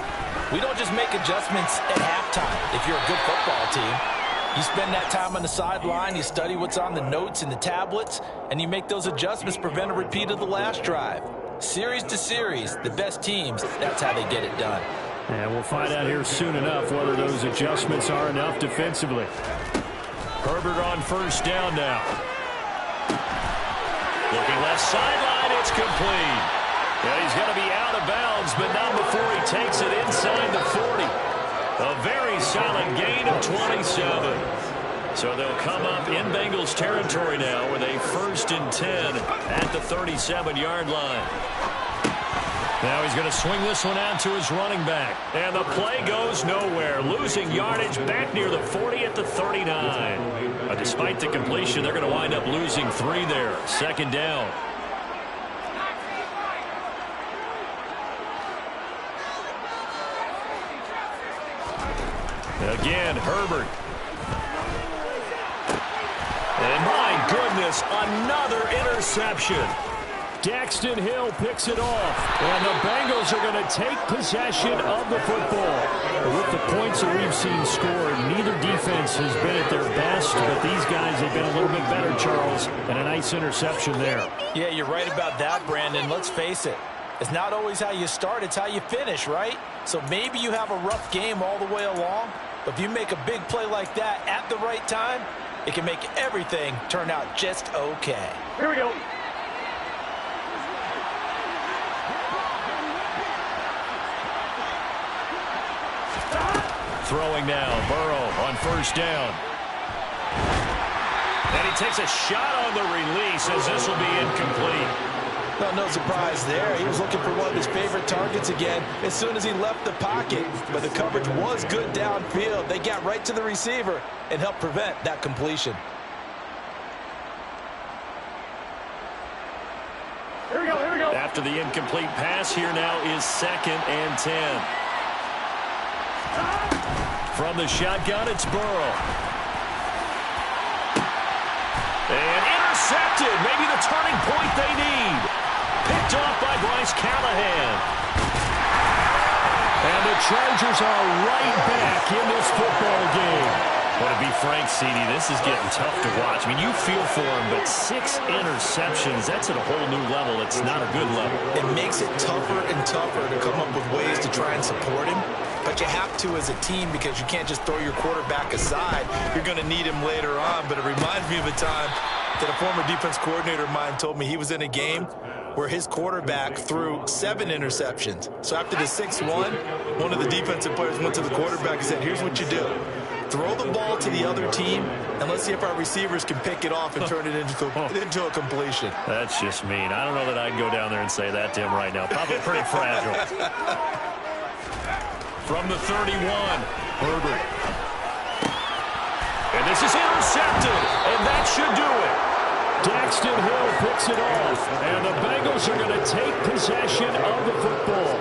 we don't just make adjustments at halftime if you're a good football team. You spend that time on the sideline, you study what's on the notes and the tablets, and you make those adjustments, prevent a repeat of the last drive. Series to series, the best teams, that's how they get it done. And we'll find out here soon enough whether those adjustments are enough defensively. Herbert on first down now. Looking left sideline, it's complete. And he's going to be out of bounds, but not before he takes it inside the 40. A very solid gain of 27. So they'll come up in Bengals territory now with a 1st and 10 at the 37-yard line. Now he's going to swing this one out to his running back. And the play goes nowhere. Losing yardage back near the 40 at the 39. Despite the completion, they're going to wind up losing 3 there. 2nd down. Again, Herbert. And my goodness, another interception. Daxton Hill picks it off. And the Bengals are going to take possession of the football. With the points that we've seen scored, neither defense has been at their best, but these guys have been a little bit better, Charles, and a nice interception there. Yeah, you're right about that, Brandon. Let's face it. It's not always how you start, it's how you finish, right? So maybe you have a rough game all the way along, but if you make a big play like that at the right time, it can make everything turn out just okay. Here we go. Throwing now, Burrow on first down. And he takes a shot on the release as this will be incomplete. Well, no surprise there. He was looking for one of his favorite targets again as soon as he left the pocket. But the coverage was good downfield. They got right to the receiver and helped prevent that completion. Here we go, here we go. After the incomplete pass, here now is 2nd and 10. From the shotgun, it's Burrow. And intercepted. Maybe the turning point they need. Picked off by Bryce Callahan. And the Chargers are right back in this football game. But to be frank, CD, this is getting tough to watch. I mean, you feel for him, but 6 interceptions, that's at a whole new level. It's not a good level. It makes it tougher and tougher to come up with ways to try and support him. But you have to as a team because you can't just throw your quarterback aside. You're going to need him later on. But it reminds me of a time that a former defense coordinator of mine told me he was in a game where his quarterback threw 7 interceptions. So after the 6th one of the defensive players went to the quarterback and said, here's what you do. Throw the ball to the other team, and let's see if our receivers can pick it off and turn it into a completion. That's just mean. I don't know that I'd go down there and say that to him right now. Probably pretty fragile. From the 31, Herbert. And this is intercepted, and that should do it. Daxton Hill picks it off, and the Bengals are going to take possession of the football.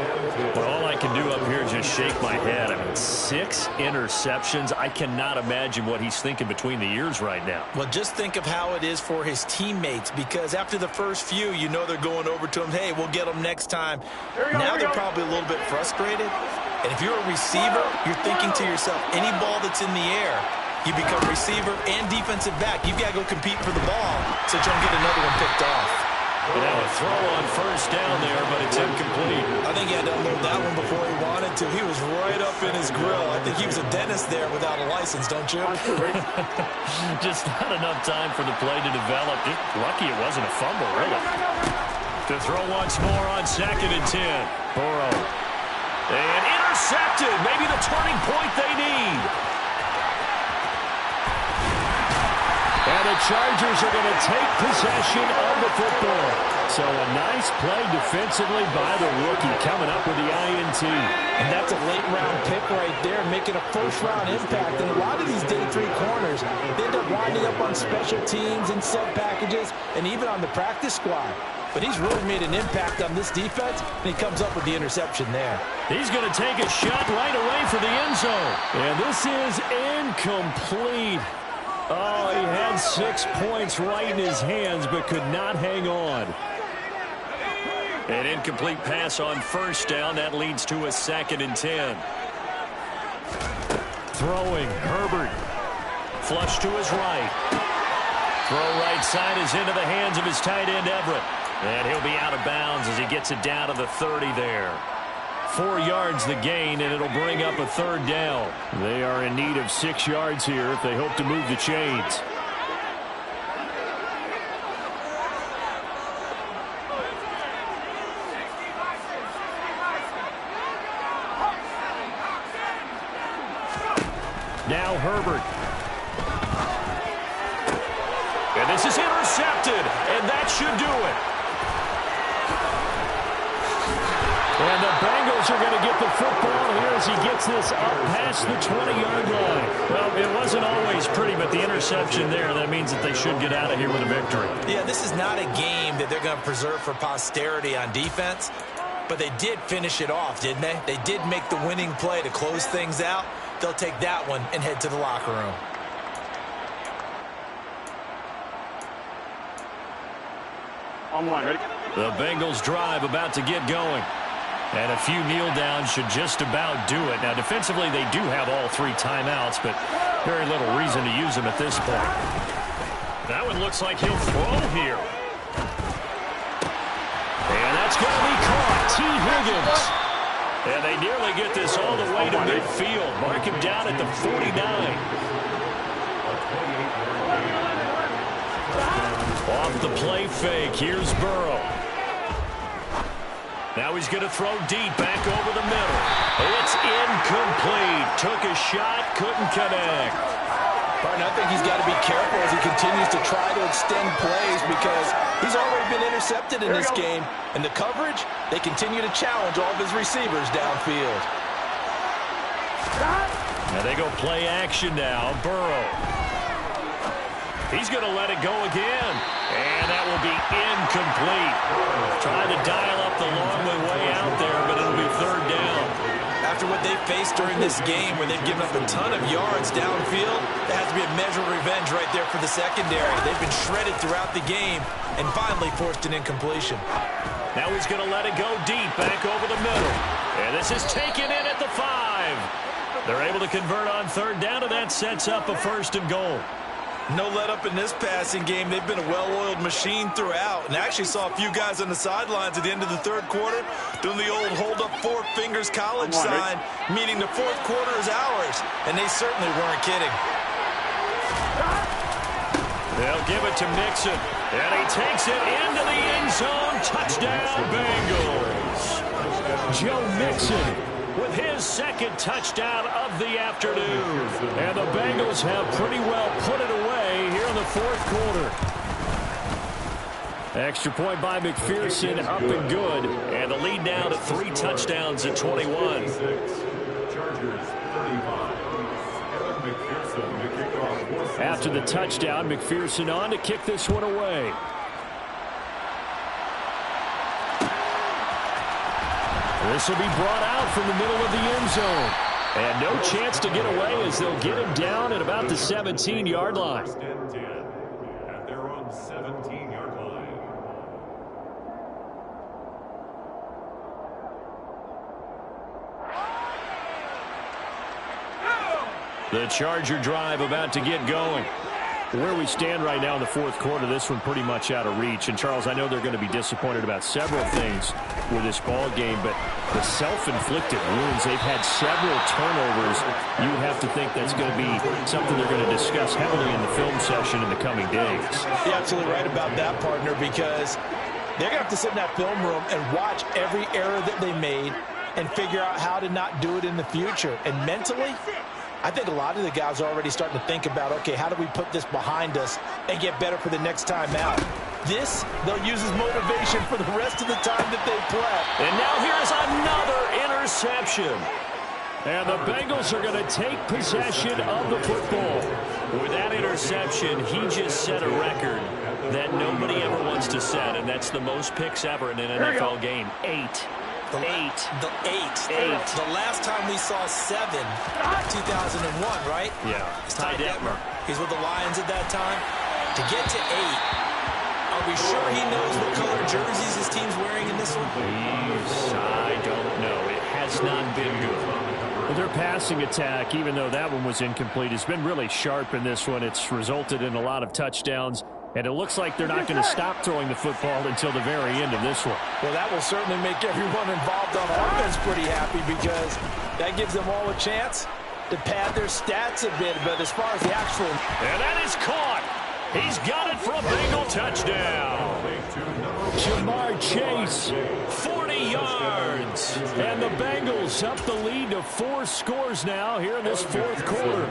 But all I can do up here is just shake my head. I mean, 6 interceptions. I cannot imagine what he's thinking between the ears right now. Well, just think of how it is for his teammates, because after the first few, you know they're going over to him, hey, we'll get them next time. Now they're probably a little bit frustrated. And if you're a receiver, you're thinking to yourself, any ball that's in the air, you become receiver and defensive back. You've got to go compete for the ball so you don't get another one picked off. Now a throw on first down there, but it's incomplete. I think he had to unload that one before he wanted to. He was right up in his grill. I think he was a dentist there without a license, don't you? Just not enough time for the play to develop. Lucky it wasn't a fumble, really. To throw once more on 2nd and 10. Burrow. And intercepted. Maybe the turning point they need. And the Chargers are going to take possession of the football. So a nice play defensively by the rookie coming up with the INT. And that's a late-round pick right there, making a first-round impact. And a lot of these day 3 corners, they end up winding up on special teams and sub packages and even on the practice squad. But he's really made an impact on this defense, and he comes up with the interception there. He's going to take a shot right away for the end zone. And this is incomplete. Oh, he had 6 points right in his hands, but could not hang on. An incomplete pass on first down. That leads to a 2nd and 10. Throwing, Herbert. Flush to his right. Throw right side is into the hands of his tight end, Everett. And he'll be out of bounds as he gets it down to the 30 there. 4 yards the gain, and it'll bring up a 3rd down. They are in need of 6 yards here if they hope to move the chains. Now Herbert. And this is intercepted, and that should do it. And the Bengals are going to get the football here as he gets this up past the 20-yard line. Well, it wasn't always pretty, but the interception there, that means that they should get out of here with a victory. Yeah, this is not a game that they're going to preserve for posterity on defense, but they did finish it off, didn't they? They did make the winning play to close things out. They'll take that one and head to the locker room. On line, ready? The Bengals drive about to get going. And a few kneel downs should just about do it. Now, defensively, they do have all 3 timeouts, but very little reason to use them at this point. That one looks like he'll throw here. And that's going to be caught. T. Higgins. And they nearly get this all the way to midfield. Mark him down at the 49. Off the play fake. Here's Burrow. Now he's going to throw deep back over the middle. It's incomplete. Took a shot, couldn't connect. Partner, I think he's got to be careful as he continues to try to extend plays because he's already been intercepted in this game. And the coverage, they continue to challenge all of his receivers downfield. Now they go play action now. Burrow. He's going to let it go again. And that will be incomplete. Trying to dial up the long way out there, but it'll be 3rd down. After what they faced during this game where they've given up a ton of yards downfield, there has to be a measure of revenge right there for the secondary. They've been shredded throughout the game and finally forced an incompletion. Now he's going to let it go deep back over the middle. And this is taken in at the 5. They're able to convert on 3rd down, and that sets up a 1st and goal. No let up in this passing game. They've been a well-oiled machine throughout. And I actually saw a few guys on the sidelines at the end of the 3rd quarter doing the old hold up 4 fingers college sign, meaning the 4th quarter is ours. And they certainly weren't kidding. They'll give it to Mixon. And he takes it into the end zone. Touchdown, Bengals. Joe Mixon with his 2nd touchdown of the afternoon. And the Bengals have pretty well put it away here in the 4th quarter. Extra point by McPherson, up and good. And the lead now to 3 touchdowns at 21. Chargers 35. Evan McPherson to kick off. After the touchdown, McPherson on to kick this one away. This will be brought out from the middle of the end zone. And no chance to get away as they'll get him down at about the 17-yard line. 1st and 10 at their own 17-yard line. The Charger drive about to get going. Where we stand right now in the 4th quarter, this one pretty much out of reach. And, Charles, I know they're going to be disappointed about several things with this ball game, but the self-inflicted wounds, they've had several turnovers. You have to think that's going to be something they're going to discuss heavily in the film session in the coming days. You're absolutely right about that, partner, because they're going to have to sit in that film room and watch every error that they made and figure out how to not do it in the future. And mentally, I think a lot of the guys are already starting to think about, okay, how do we put this behind us and get better for the next time out? This, they'll use as motivation for the rest of the time that they play. And now here's another interception. And the Bengals are going to take possession of the football. With that interception, he just set a record that nobody ever wants to set, and that's the most picks ever in an NFL game. 8. The 8. The last time we saw 7, 2001, right? Yeah. Ty Detmer. He's with the Lions at that time. To get to 8, are we sure he knows what color jerseys his team's wearing in this one? I don't know. It has not been good. Well, their passing attack, even though that one was incomplete, has been really sharp in this one. It's resulted in a lot of touchdowns. And it looks like they're not going to stop throwing the football until the very end of this one. Well, that will certainly make everyone involved on offense pretty happy because that gives them all a chance to pad their stats a bit. But as far as the actual... And that is caught. He's got it for a Bengal touchdown. Jamar Chase, 40 yards. And the Bengals up the lead to 4 scores now here in this 4th quarter.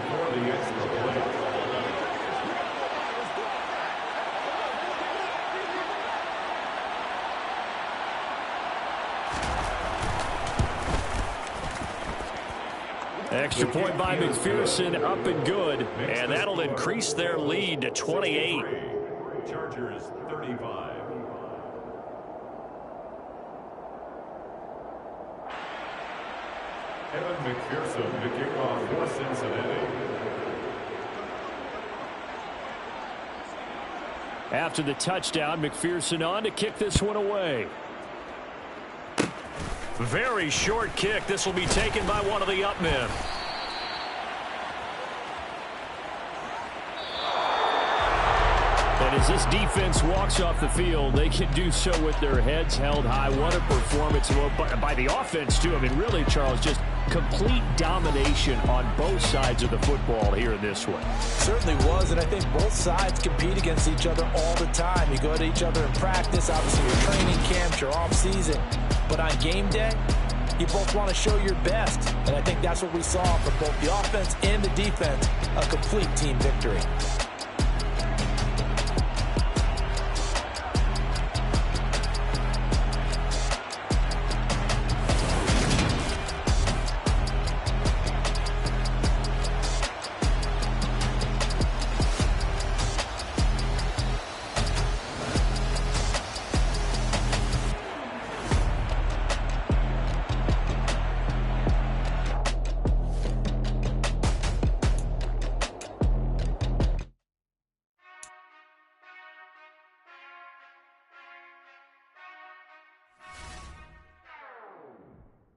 Extra point by McPherson, up and good. And that'll increase their lead to 28. Chargers 35. Evan McPherson to kick off for Cincinnati. After the touchdown, McPherson on to kick this one away. Very short kick. This will be taken by one of the up men. And as this defense walks off the field, they can do so with their heads held high. What a performance by the offense, too. I mean, really, Charles, just complete domination on both sides of the football here in this one. Certainly was, and I think both sides compete against each other all the time. You go to each other in practice, obviously your training camps, your off-season. But on game day, you both want to show your best. And I think that's what we saw from both the offense and the defense, a complete team victory.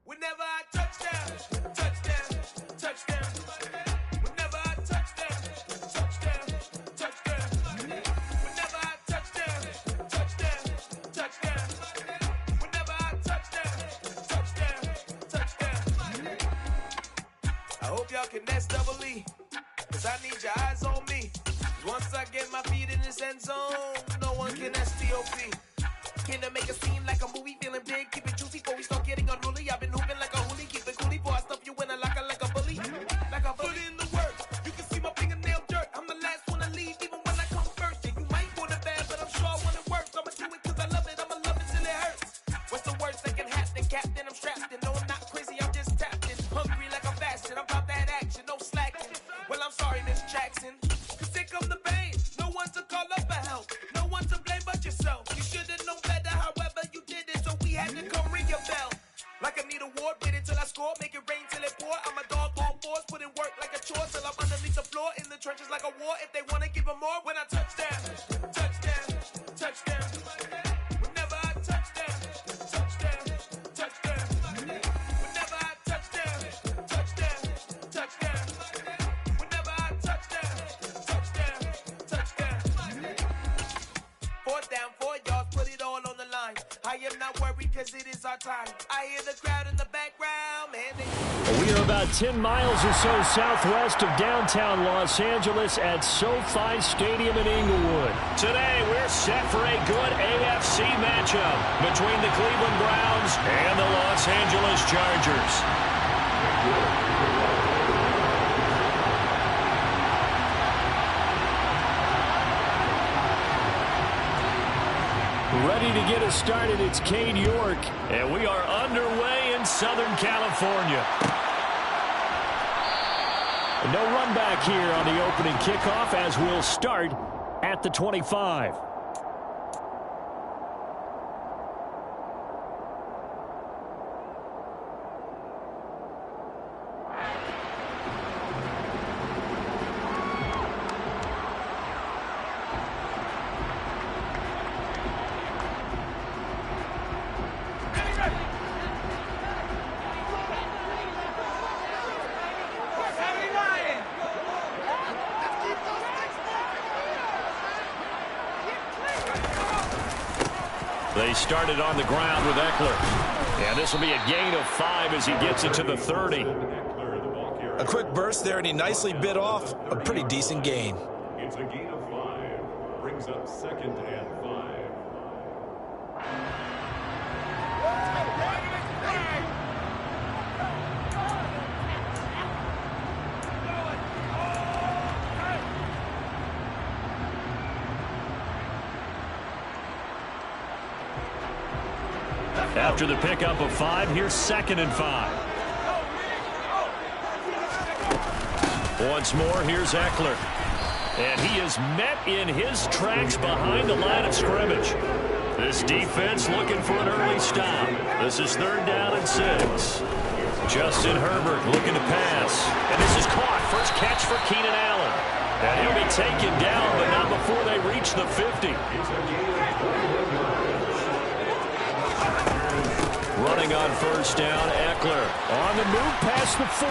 Whenever I touchdown, touchdown, touchdown. Whenever I touchdown, touchdown, touchdown. Whenever I touchdown, touchdown, touchdown. Whenever I touchdown, touchdown. I hope y'all can nest double E, 'cause I need your eyes on me. Once I get my feet in this end zone, no one can STOP. Can I make a scene like a movie, feeling big, keep it juicy before we start getting unruly. I've been hooping like a hoolie, keep it coolie before I stuff you in a locker like a bully. Like a bully. Put in the work, you can see my fingernail dirt. I'm the last one to leave, even when I come first. Yeah, you might want it bad, but I'm sure I want it worse. I'ma do it 'cause I love it, I'ma love it till it hurts. What's the worst that can happen, Captain? I'm strapped in, no I'm not crazy, I'm just tapped in. Hungry like I'm fasting, I'm about that action, no slacking. Well, I'm sorry, Miss Jackson, 'cause here come the pain. No one to call up for help, no one to blame but yourself. You should've known better, however you did it, so we had to come ring your bell. Like I need a award, wait until I score, make it rain till it pour. I'm a dog on fours, put in work like a chore till I'm underneath the floor, in the trenches like a war. If they wanna give them more, when I touchdown, touchdown, touchdown. Whenever I touchdown, touchdown, touchdown. Whenever I touchdown, touchdown, touchdown. Whenever I touchdown, touchdown, touchdown. 4th down, 4 yards, put it all on the line. I am not worried 'cause it is our time. I hear the crowd in the background, man. We are about 10 miles or so southwest of downtown Los Angeles at SoFi Stadium in Inglewood. Today, we're set for a good AFC matchup between the Cleveland Browns and the Los Angeles Chargers. Ready to get us started, it's Cade York, and we are underway in Southern California. No run back here on the opening kickoff as we'll start at the 25. They started on the ground with Eckler. And this will be a gain of 5 as he gets it to the 30. A quick burst there, and he nicely bit off a pretty decent gain. It's a gain of 5. Brings up 2nd and 5. After the pickup of 5, here's 2nd and 5. Once more, here's Eckler. And he is met in his tracks behind the line of scrimmage. This defense looking for an early stop. This is 3rd down and 6. Justin Herbert looking to pass. And this is caught. First catch for Keenan Allen. And he'll be taken down, but not before they reach the 50. Running on first down, Eckler. On the move past the 40.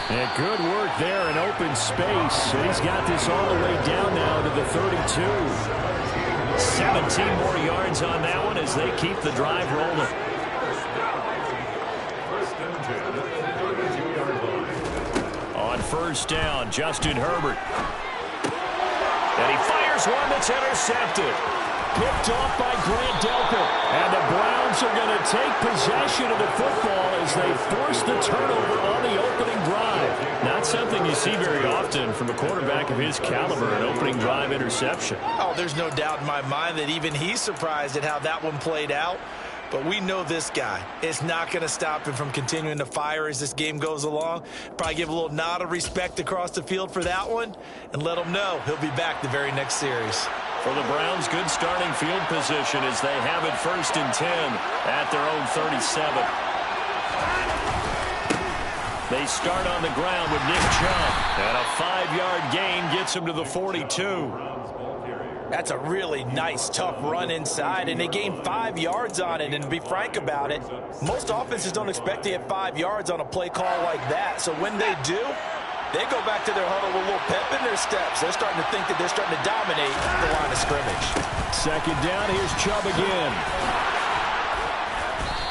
And good work there in open space. And he's got this all the way down now to the 32. 17 more yards on that one as they keep the drive rolling. On first down, Justin Herbert. And he fires one that's intercepted. Picked off by Grant Delpit. And the Browns are going to take possession of the football as they force the turnover on the opening drive. Not something you see very often from a quarterback of his caliber, an opening drive interception. Oh, there's no doubt in my mind that even he's surprised at how that one played out. But we know this guy. It's not going to stop him from continuing to fire as this game goes along. Probably give a little nod of respect across the field for that one and let him know he'll be back the very next series. For the Browns, good starting field position as they have it 1st and 10 at their own 37. They start on the ground with Nick Chubb. And a 5-yard gain gets him to the 42. That's a really nice, tough run inside, and they gain 5 yards on it. And to be frank about it, most offenses don't expect to get 5 yards on a play call like that. So when they do, they go back to their huddle with a little pep in their steps. They're starting to think that they're starting to dominate the line of scrimmage. Second down, here's Chubb again.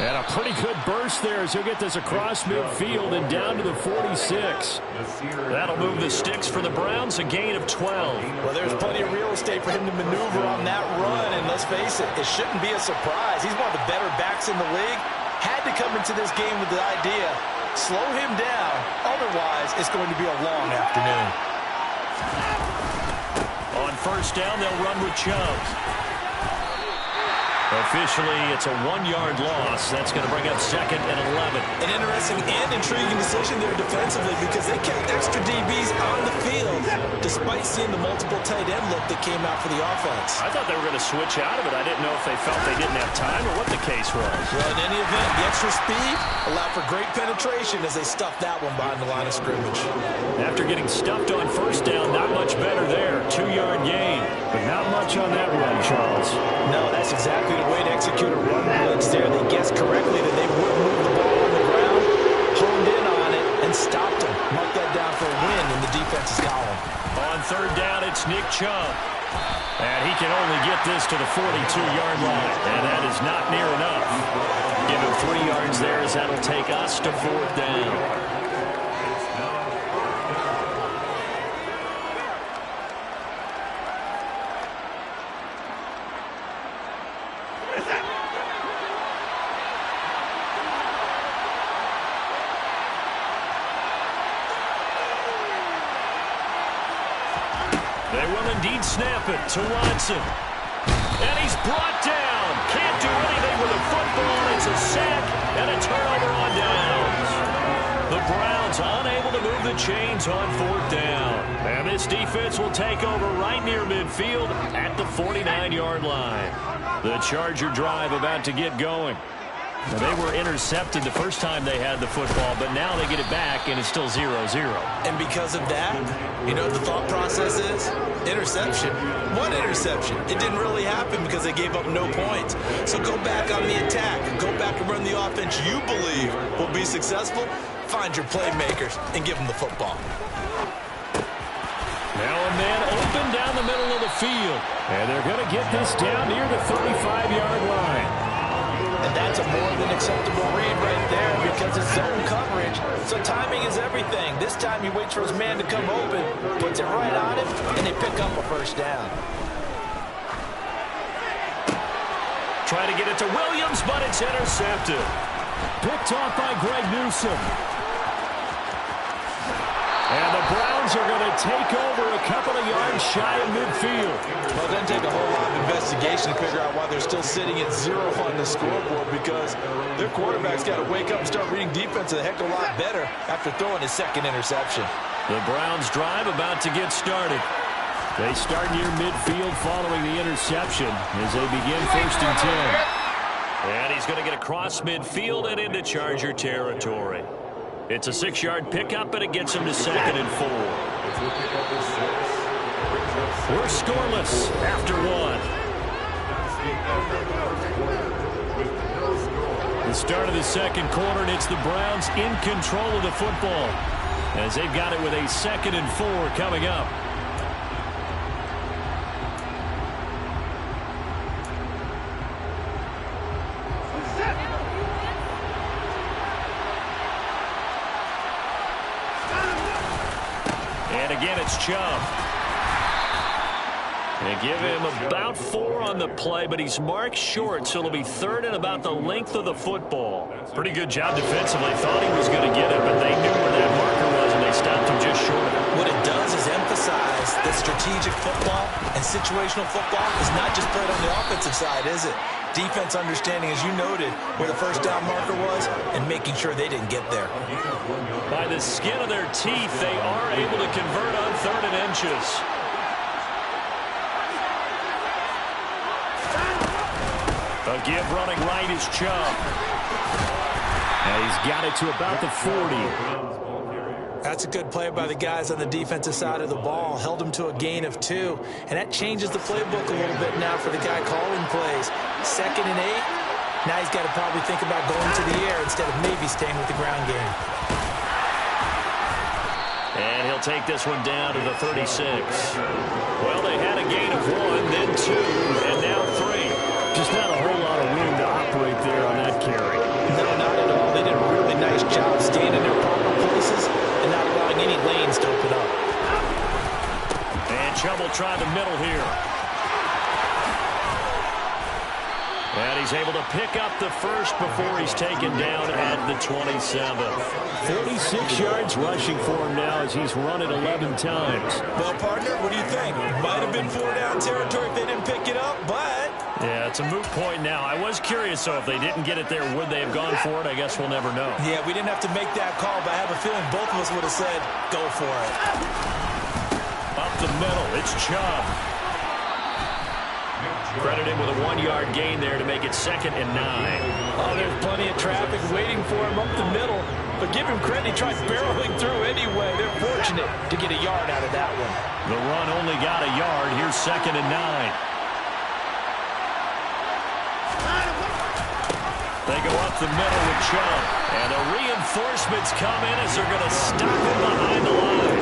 And a pretty good burst there as he'll get this across midfield and down to the 46. That'll move the sticks for the Browns, a gain of 12. Well, there's plenty of real estate for him to maneuver on that run, and let's face it, it shouldn't be a surprise. He's one of the better backs in the league. Had to come into this game with the idea, slow him down, otherwise it's going to be a long afternoon. On first down, they'll run with Chubb. Officially, it's a 1-yard loss. That's going to bring up 2nd and 11. An interesting and intriguing decision there defensively because they kept extra DBs on the field despite seeing the multiple tight end look that came out for the offense. I thought they were going to switch out of it. I didn't know if they felt they didn't have time or what the case was. Well, in any event, the extra speed allowed for great penetration as they stuffed that one behind the line of scrimmage. After getting stuffed on first down, not much better there. 2-yard gain. But not much on that run, Charles. No, that's exactly the way to execute a run blitz there. They guessed correctly that they would move the ball on the ground, honed in on it, and stopped him. Mark that down for a win in the defense's column. On third down, it's Nick Chubb. And he can only get this to the 42-yard line. And that is not near enough. Give him 3 yards there as that'll take us to 4th down. They will indeed snap it to Watson. And he's brought down. Can't do anything with the football. It's a sack and a turnover on downs. The Browns unable to move the chains on 4th down. And this defense will take over right near midfield at the 49-yard line. The Charger drive about to get going. Now, they were intercepted the first time they had the football, but now they get it back, and it's still 0-0. And because of that, you know what the thought process is? Interception. What interception? It didn't really happen because they gave up no points. So go back on the attack. Go back and run the offense you believe will be successful. Find your playmakers and give them the football. Now a man open down the middle of the field. And they're going to get this down near the 35-yard line. And that's a more than acceptable read right there because it's zone coverage. So timing is everything. This time he waits for his man to come open, puts it right on him, and they pick up a first down. Try to get it to Williams, but it's intercepted. Picked off by Greg Newsome. And the Browns are going to take over a couple of yards shy of midfield. Well, it doesn't take a whole lot of investigation to figure out why they're still sitting at 0 on the scoreboard because their quarterback's got to wake up and start reading defense a heck of a lot better after throwing his 2nd interception. The Browns drive about to get started. They start near midfield following the interception as they begin 1st and 10. And he's going to get across midfield and into Charger territory. It's a 6-yard pickup, and it gets him to 2nd and 4. We're scoreless after one. The start of the second quarter, and it's the Browns in control of the football as they've got it with a 2nd and 4 coming up. And again, it's Chubb. They give him about 4 on the play, but he's marked short, so it'll be 3rd and about the length of the football. Pretty good job defensively. Thought he was going to get it, but they knew where that marker was, and they stopped him just short of it. What it does is emphasize that strategic football and situational football is not just played on the offensive side, is it? Defense understanding, as you noted, where the first down marker was and making sure they didn't get there. By the skin of their teeth, they are able to convert on 3rd and inches. A give running right is Chubb. And he's got it to about the 40. That's a good play by the guys on the defensive side of the ball. Held him to a gain of 2. And that changes the playbook a little bit now for the guy calling plays. 2nd and 8. Now he's got to probably think about going to the air instead of maybe staying with the ground game. And he'll take this one down to the 36. Well, they had a gain of 1, then 2, and now 3. Just not a whole lot of room to operate there on that carry. No, not at all. They did a really nice job staying in their proper places and not allowing any lanes to open up. And Chubb will try the middle here. And he's able to pick up the first before he's taken down at the 27. 46 yards rushing for him now as he's run it 11 times. Well, partner, what do you think? Might have been 4-down territory if they didn't pick it up, but... Yeah, it's a moot point now. I was curious, so if they didn't get it there, would they have gone for it? I guess we'll never know. Yeah, we didn't have to make that call, but I have a feeling both of us would have said, go for it. Up the middle, it's Chubb. Credited with a 1-yard gain there to make it 2nd and 9. Oh, there's plenty of traffic waiting for him up the middle. But give him credit, he tried barreling through anyway. They're fortunate to get a yard out of that one. The run only got a yard. Here's 2nd and 9. They go up the middle with Chubb. And the reinforcements come in as they're going to stop him behind the line.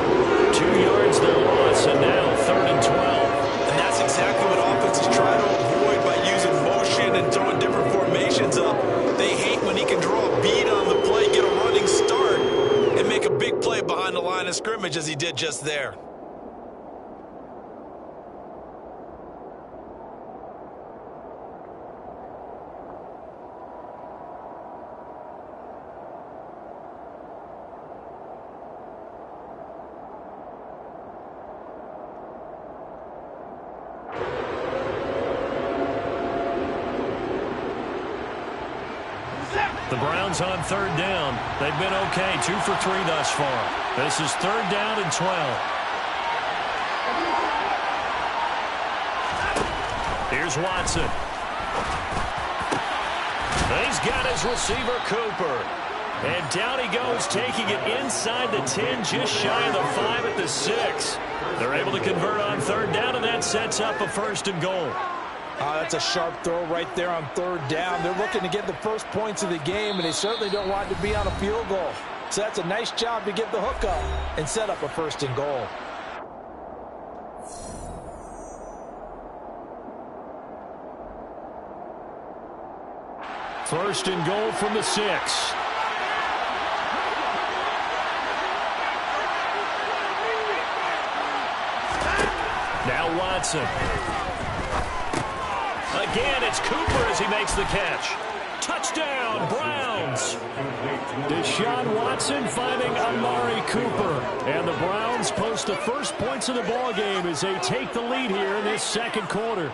2 yards the loss, and now 3rd and 12. And that's exactly what offenses try to avoid by using motion and throwing different formations up. They hate when he can draw a bead on the play, get a running start, and make a big play behind the line of scrimmage as he did just there. The Browns on 3rd down. They've been okay, 2 for 3 thus far. This is 3rd down and 12. Here's Watson. He's got his receiver, Cooper. And down he goes, taking it inside the 10, just shy of the 5 at the 6. They're able to convert on 3rd down, and that sets up a 1st and goal. That's a sharp throw right there on 3rd down. They're looking to get the first points of the game, and they certainly don't want to be on a field goal. So that's a nice job to get the hook up and set up a 1st and goal. First and goal from the 6. Now Watson. Again, it's Cooper as he makes the catch. Touchdown, Browns. Deshaun Watson finding Amari Cooper. And the Browns post the first points of the ball game as they take the lead here in this second quarter.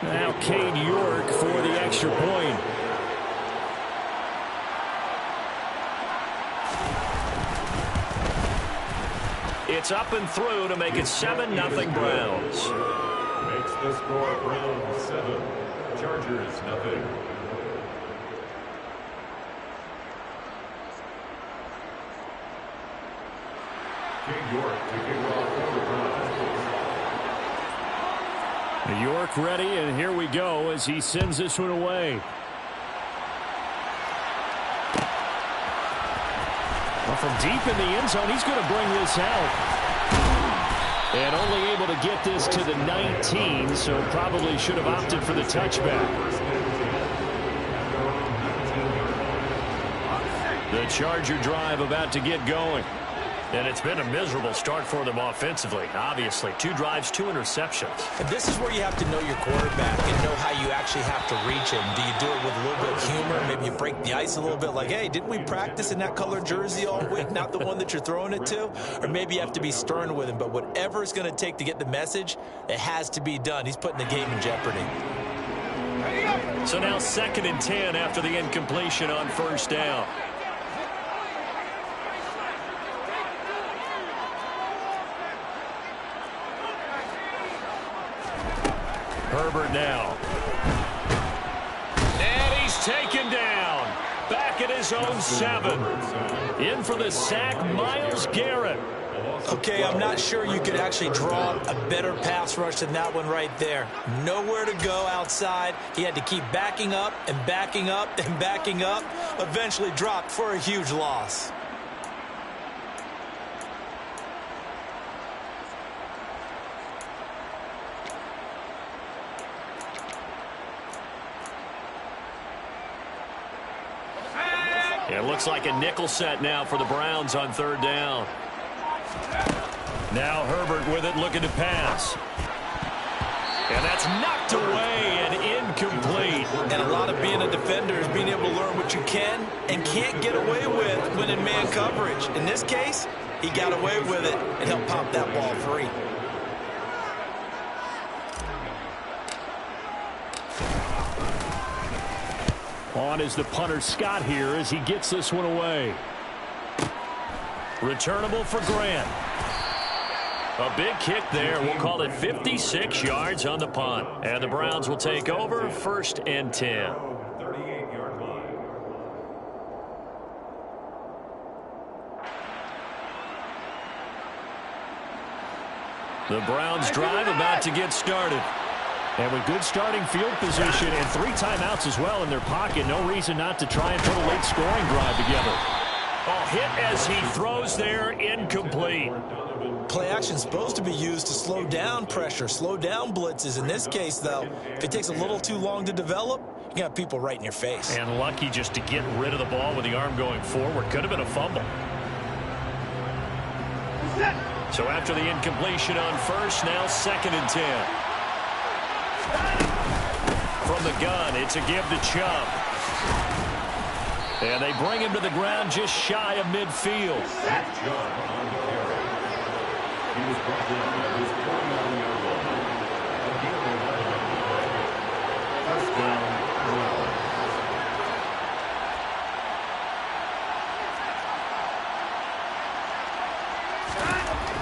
Now Cade York for the extra point. It's up and through to make it 7-0 Browns. Makes the score Browns 7, Chargers 0. York ready, and here we go as he sends this one away. Well, from deep in the end zone, he's going to bring this out. And only able to get this to the 19, so probably should have opted for the touchback. The Charger drive about to get going. And it's been a miserable start for them offensively, obviously. 2 drives, 2 interceptions. And this is where you have to know your quarterback and know how you actually have to reach him. Do you do it with a little bit of humor? Maybe you break the ice a little bit like, hey, didn't we practice in that color jersey all week, not the one that you're throwing it to? Or maybe you have to be stern with him. But whatever it's going to take to get the message, it has to be done. He's putting the game in jeopardy. So now 2nd and 10 after the incompletion on 1st down. Herbert now. And he's taken down. Back at his own 7. In for the sack, Myles Garrett. Okay, I'm not sure you could actually draw a better pass rush than that one right there. Nowhere to go outside. He had to keep backing up and backing up and backing up. Eventually dropped for a huge loss. It looks like a nickel set now for the Browns on 3rd down. Now Herbert with it, looking to pass. And that's knocked away and incomplete. And a lot of being a defender is being able to learn what you can and can't get away with when in man coverage. In this case, he got away with it and helped pop that ball free. On is the punter Scott here as he gets this one away. Returnable for Grant. A big kick there. We'll call it 56 yards on the punt. And the Browns will take over 1st and 10. 38-yard line. The Browns drive about to get started. And with good starting field position and 3 timeouts as well in their pocket, no reason not to try and put a late scoring drive together. A hit as he throws there, incomplete. Play action supposed to be used to slow down pressure, slow down blitzes. In this case, though, if it takes a little too long to develop, you got people right in your face. And lucky just to get rid of the ball with the arm going forward. Could have been a fumble. So after the incompletion on 1st, now 2nd and 10. From the gun, it's a give to Chubb. And they bring him to the ground just shy of midfield. That's Chubb on the carry. He was brought down at his 49-yard line. Again, they let him out of the pocket. Touchdown, Browns.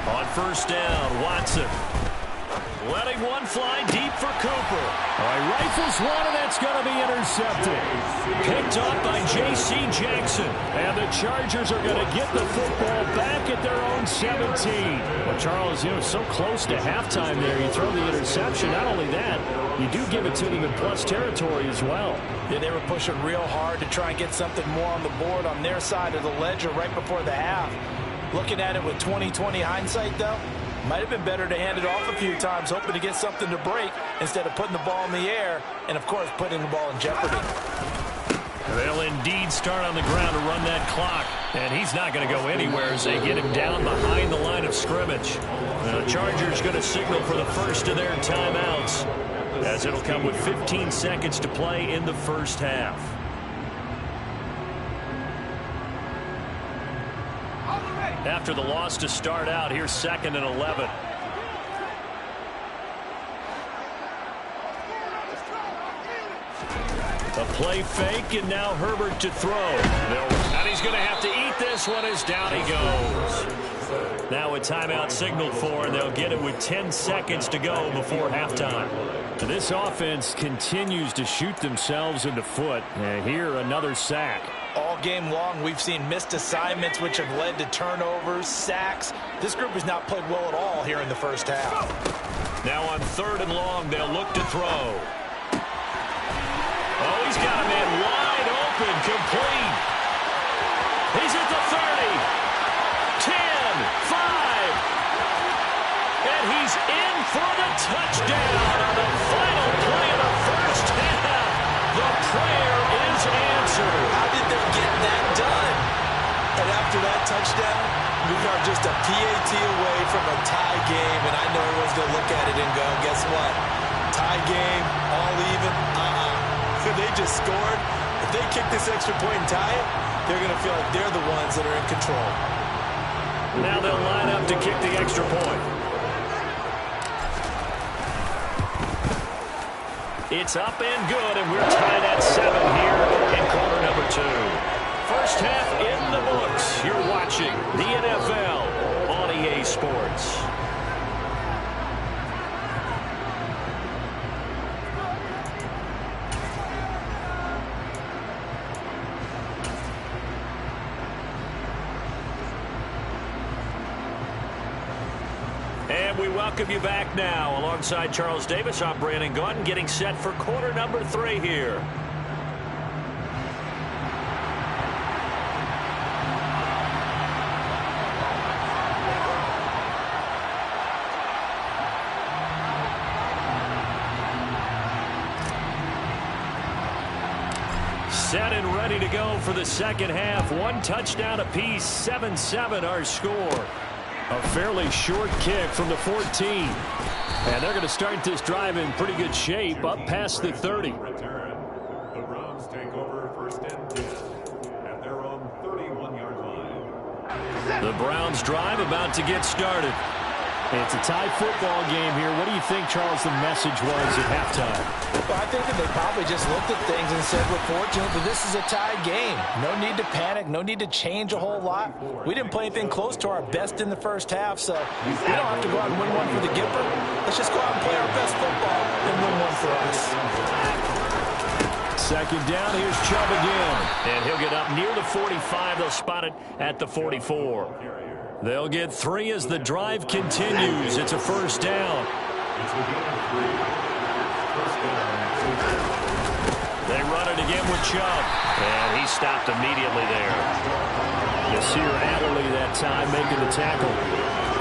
On 1st down, Watson. Letting one fly deep for Cooper. All right, rifles one, and that's going to be intercepted. Picked off by J.C. Jackson. And the Chargers are going to get the football back at their own 17. Well, Charles, so close to halftime there. You throw the interception. Not only that, you do give it to them in plus territory as well. Yeah, they were pushing real hard to try and get something more on the board on their side of the ledger right before the half. Looking at it with 20/20 hindsight, though, might have been better to hand it off a few times, hoping to get something to break instead of putting the ball in the air and, of course, putting the ball in jeopardy. They'll indeed start on the ground to run that clock. And he's not going to go anywhere as they get him down behind the line of scrimmage. The Chargers going to signal for the first of their timeouts, as it'll come with 15 seconds to play in the 1st half. After the loss to start out, here's 2nd and 11. A play fake, and now Herbert to throw. And he's going to have to eat this one as down he goes. Now a timeout signaled for, and they'll get it with 10 seconds to go before halftime. This offense continues to shoot themselves in the foot. And here, another sack. All all game long, we've seen missed assignments which have led to turnovers, sacks. This group has not played well at all here in the first half. Now on 3rd and long, they'll look to throw. Oh, he's got a man wide open, complete. He's at the 30, 10, 5. And he's in for the touchdown on the final play of the first half. The prayer is answered. How did they get that done? And after that touchdown, we are just a PAT away from a tie game, and I know everyone's going to look at it and go, guess what? Tie game, all even? They just scored. If they kick this extra point and tie it, they're going to feel like they're the ones that are in control. Now they'll line up to kick the extra point. It's up and good, and we're tied at 7 here in quarter number 2. First half in the books. You're watching the NFL on EA Sports. And we welcome you back now. Alongside Charles Davis, I'm Brandon Gaudin, getting set for quarter number 3 here. Set and ready to go for the second half. 1 touchdown apiece, 7-7 our score. A fairly short kick from the 14. And they're going to start this drive in pretty good shape, up past the 30. The Browns take over 1st and 10 at their own 31-yard line. The Browns drive about to get started. It's a tie football game here. What do you think, Charles, the message was at halftime? Well, I think that they probably just looked at things and said, we're fortunate that this is a tie game. No need to panic. No need to change a whole lot. We didn't play anything close to our best in the first half, so we don't have to go out and win one for the Gipper. Let's just go out and play our best football and win one for us. Second down, here's Chubb again. And he'll get up near the 45. They'll spot it at the 44. They'll get 3 as the drive continues. It's a first down. They run it again with Chubb. And he stopped immediately there. Nasir Adderley that time making the tackle.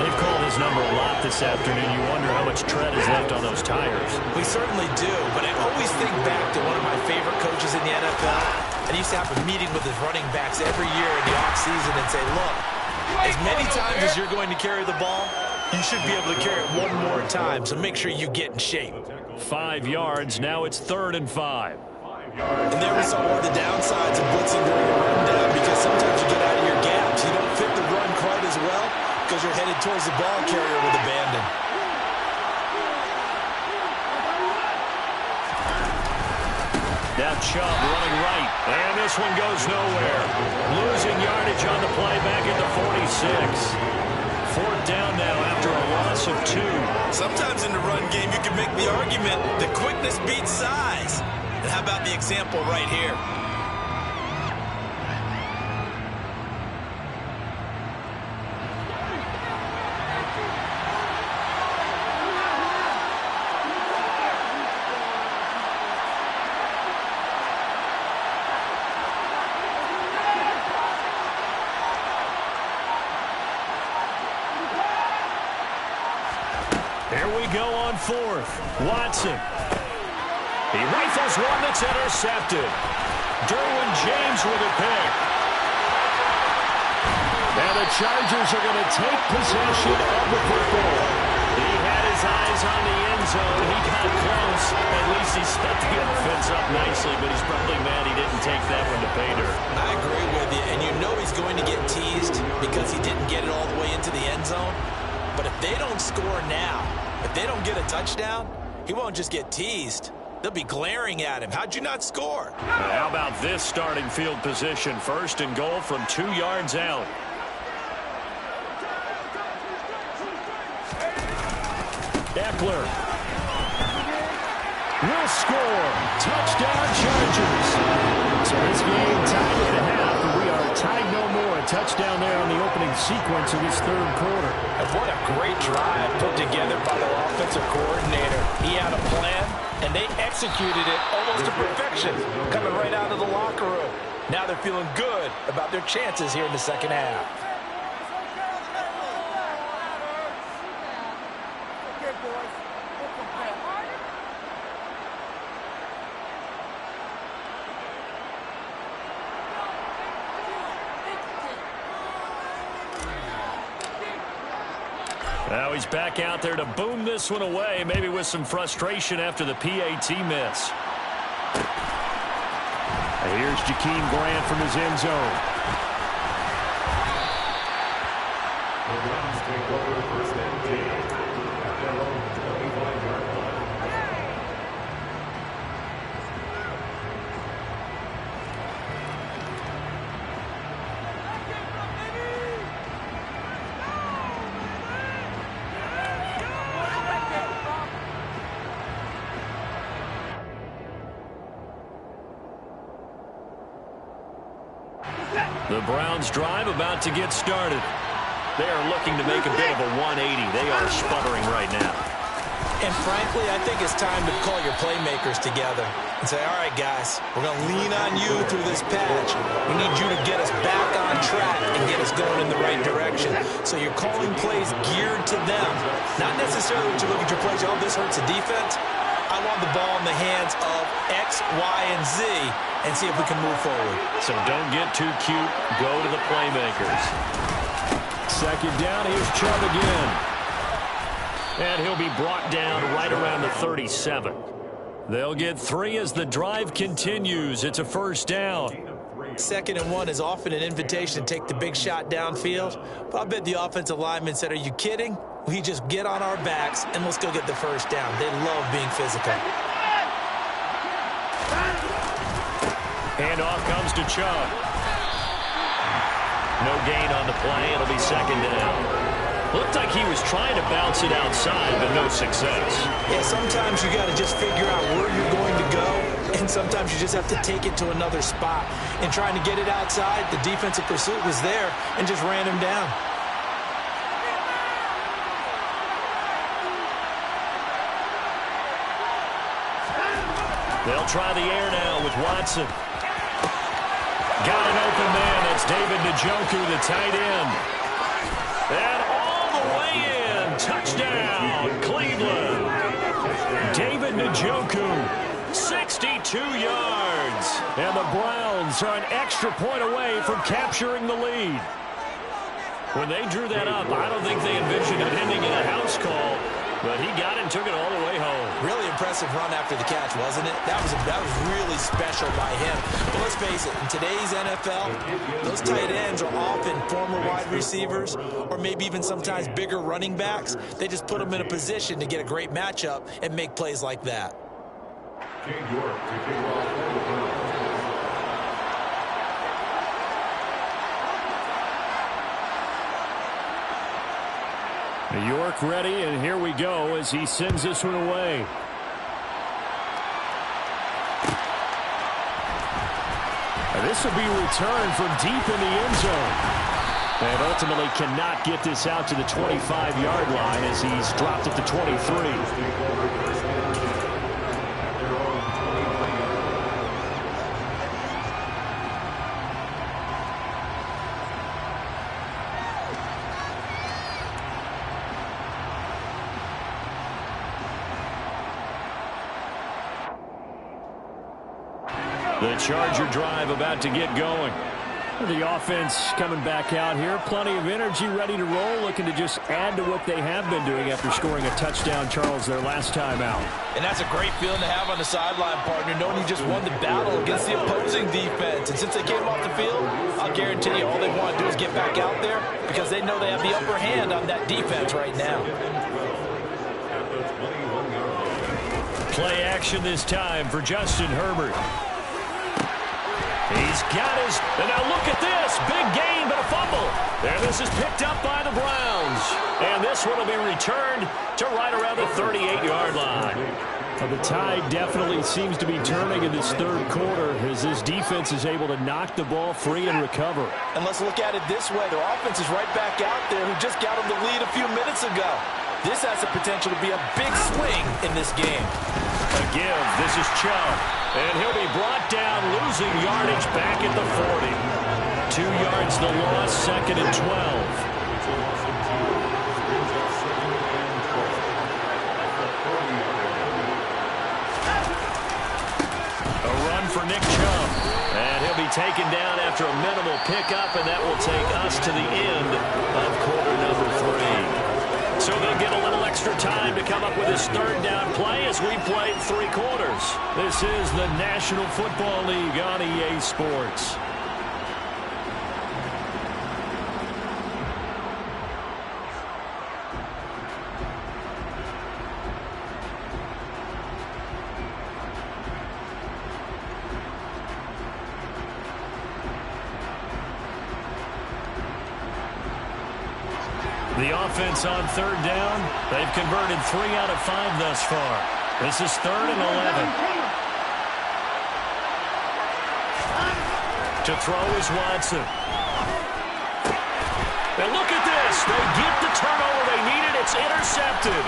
They've called his number a lot this afternoon. You wonder how much tread is left on those tires. We certainly do, but I always think back to one of my favorite coaches in the NFL. And he used to have a meeting with his running backs every year in the offseason and say, look, as many times as you're going to carry the ball, you should be able to carry it one more time, so make sure you get in shape. 5 yards, now it's 3rd and 5. And there we saw one of the downsides of blitzing during a rundown, because sometimes you get out of your gaps. You don't fit the run quite as well because you're headed towards the ball carrier with abandon. Now Chubb running right, and this one goes nowhere. Losing yardage on the play back at the 46. 4th down now after a loss of 2. Sometimes in the run game, you can make the argument that quickness beats size. And how about the example right here? Here we go on 4th. Watson. He rifles one that's intercepted. Derwin James with a pick. And the Chargers are going to take possession of the football. He had his eyes on the end zone. He got close. At least he set the offense up nicely, but he's probably mad he didn't take that one to pay dirt. I agree with you, and you know he's going to get teased because he didn't get it all the way into the end zone. But if they don't score now, if they don't get a touchdown, he won't just get teased. They'll be glaring at him. How'd you not score? How about this starting field position? 1st and goal from 2 yards out. Eckler. will score. Touchdown, Chargers. So this game tied at the half, and we are tied no more. A touchdown there on the opening sequence of this third quarter. And what a great drive put together by the offensive coordinator. He had a plan, and they executed it almost to perfection, coming right out of the locker room. Now they're feeling good about their chances here in the second half. Now he's back out there to boom this one away, maybe with some frustration after the PAT miss. And here's Jakeem Grant from his end zone. The Browns take over first and 10 at their own 25-yard line. The Browns drive about to get started. They are looking to make a bit of a 180. They are sputtering right now. And frankly, I think it's time to call your playmakers together and say, all right, guys, we're going to lean on you through this patch. We need you to get us back on track and get us going in the right direction. So you're calling plays geared to them. Not necessarily when you look at your plays, oh, this hurts the defense. I want the ball in the hands of X, Y, and Z and see if we can move forward. So don't get too cute. Go to the playmakers. Second down, here's Chubb again. And he'll be brought down right around the 37. They'll get 3 as the drive continues. It's a first down. 2nd and 1 is often an invitation to take the big shot downfield. But I bet the offensive lineman said, are you kidding? We just get on our backs and let's go get the first down. They love being physical. Handoff comes to Chubb. No gain on the play. It'll be second down. Looked like he was trying to bounce it outside, but no success. Yeah, sometimes you got to just figure out where you're going to go, and sometimes you just have to take it to another spot. And trying to get it outside, the defensive pursuit was there and just ran him down. They'll try the air now with Watson. Got an open man. That's David Njoku, the tight end. And all the way in. Touchdown, Cleveland. David Njoku, 62 yards. And the Browns are an extra point away from capturing the lead. When they drew that up, I don't think they envisioned it ending in a house call. But he got it and took it all the way home. Really impressive run after the catch, wasn't it? That was really special by him. But let's face it, in today's NFL, those tight ends are often former wide receivers or maybe even sometimes bigger running backs. They just put them in a position to get a great matchup and make plays like that. King York to kick off for the Browns. New York ready, and here we go as he sends this one away. And this will be returned from deep in the end zone. And ultimately cannot get this out to the 25-yard line as he's dropped at the 23. The Charger drive about to get going. The offense coming back out here. Plenty of energy, ready to roll, looking to just add to what they have been doing after scoring a touchdown, Charles, their last time out. And that's a great feeling to have on the sideline, partner, knowing you just won the battle against the opposing defense. And since they came off the field, I'll guarantee you all they want to do is get back out there because they know they have the upper hand on that defense right now. Play action this time for Justin Herbert. He's got his, and now look at this. Big gain, but a fumble. And this is picked up by the Browns. And this one will be returned to right around the 38-yard line. Well, the tide definitely seems to be turning in this third quarter as this defense is able to knock the ball free and recover. And let's look at it this way. Their offense is right back out there who just got them the lead a few minutes ago. This has the potential to be a big swing in this game. A give. This is Chubb. And he'll be brought down, losing yardage back at the 40. 2 yards the loss, 2nd and 12. For Nick Chubb. And he'll be taken down after a minimal pickup, and that will take us to the end of quarter number 3. So they'll get a little extra time to come up with his third down play as we played 3 quarters. This is the National Football League on EA Sports. The offense on third down, they've converted 3 out of 5 thus far. This is 3rd and 11. To throw is Watson. And look at this. They get the turnover they needed. It's intercepted.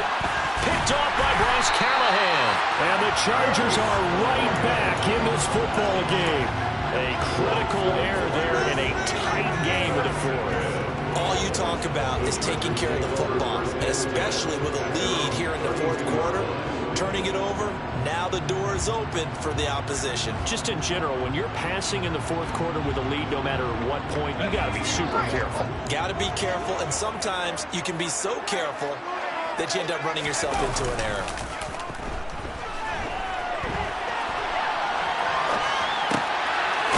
Picked off by Bryce Callahan. And the Chargers are right back in this football game. A critical error there in a tight game of the fourth. All you talk about is taking care of the football, and especially with a lead here in the fourth quarter, turning it over, now the door is open for the opposition. Just in general, when you're passing in the fourth quarter with a lead, no matter what point, you got to be super careful. Got to be careful, and sometimes you can be so careful that you end up running yourself into an error.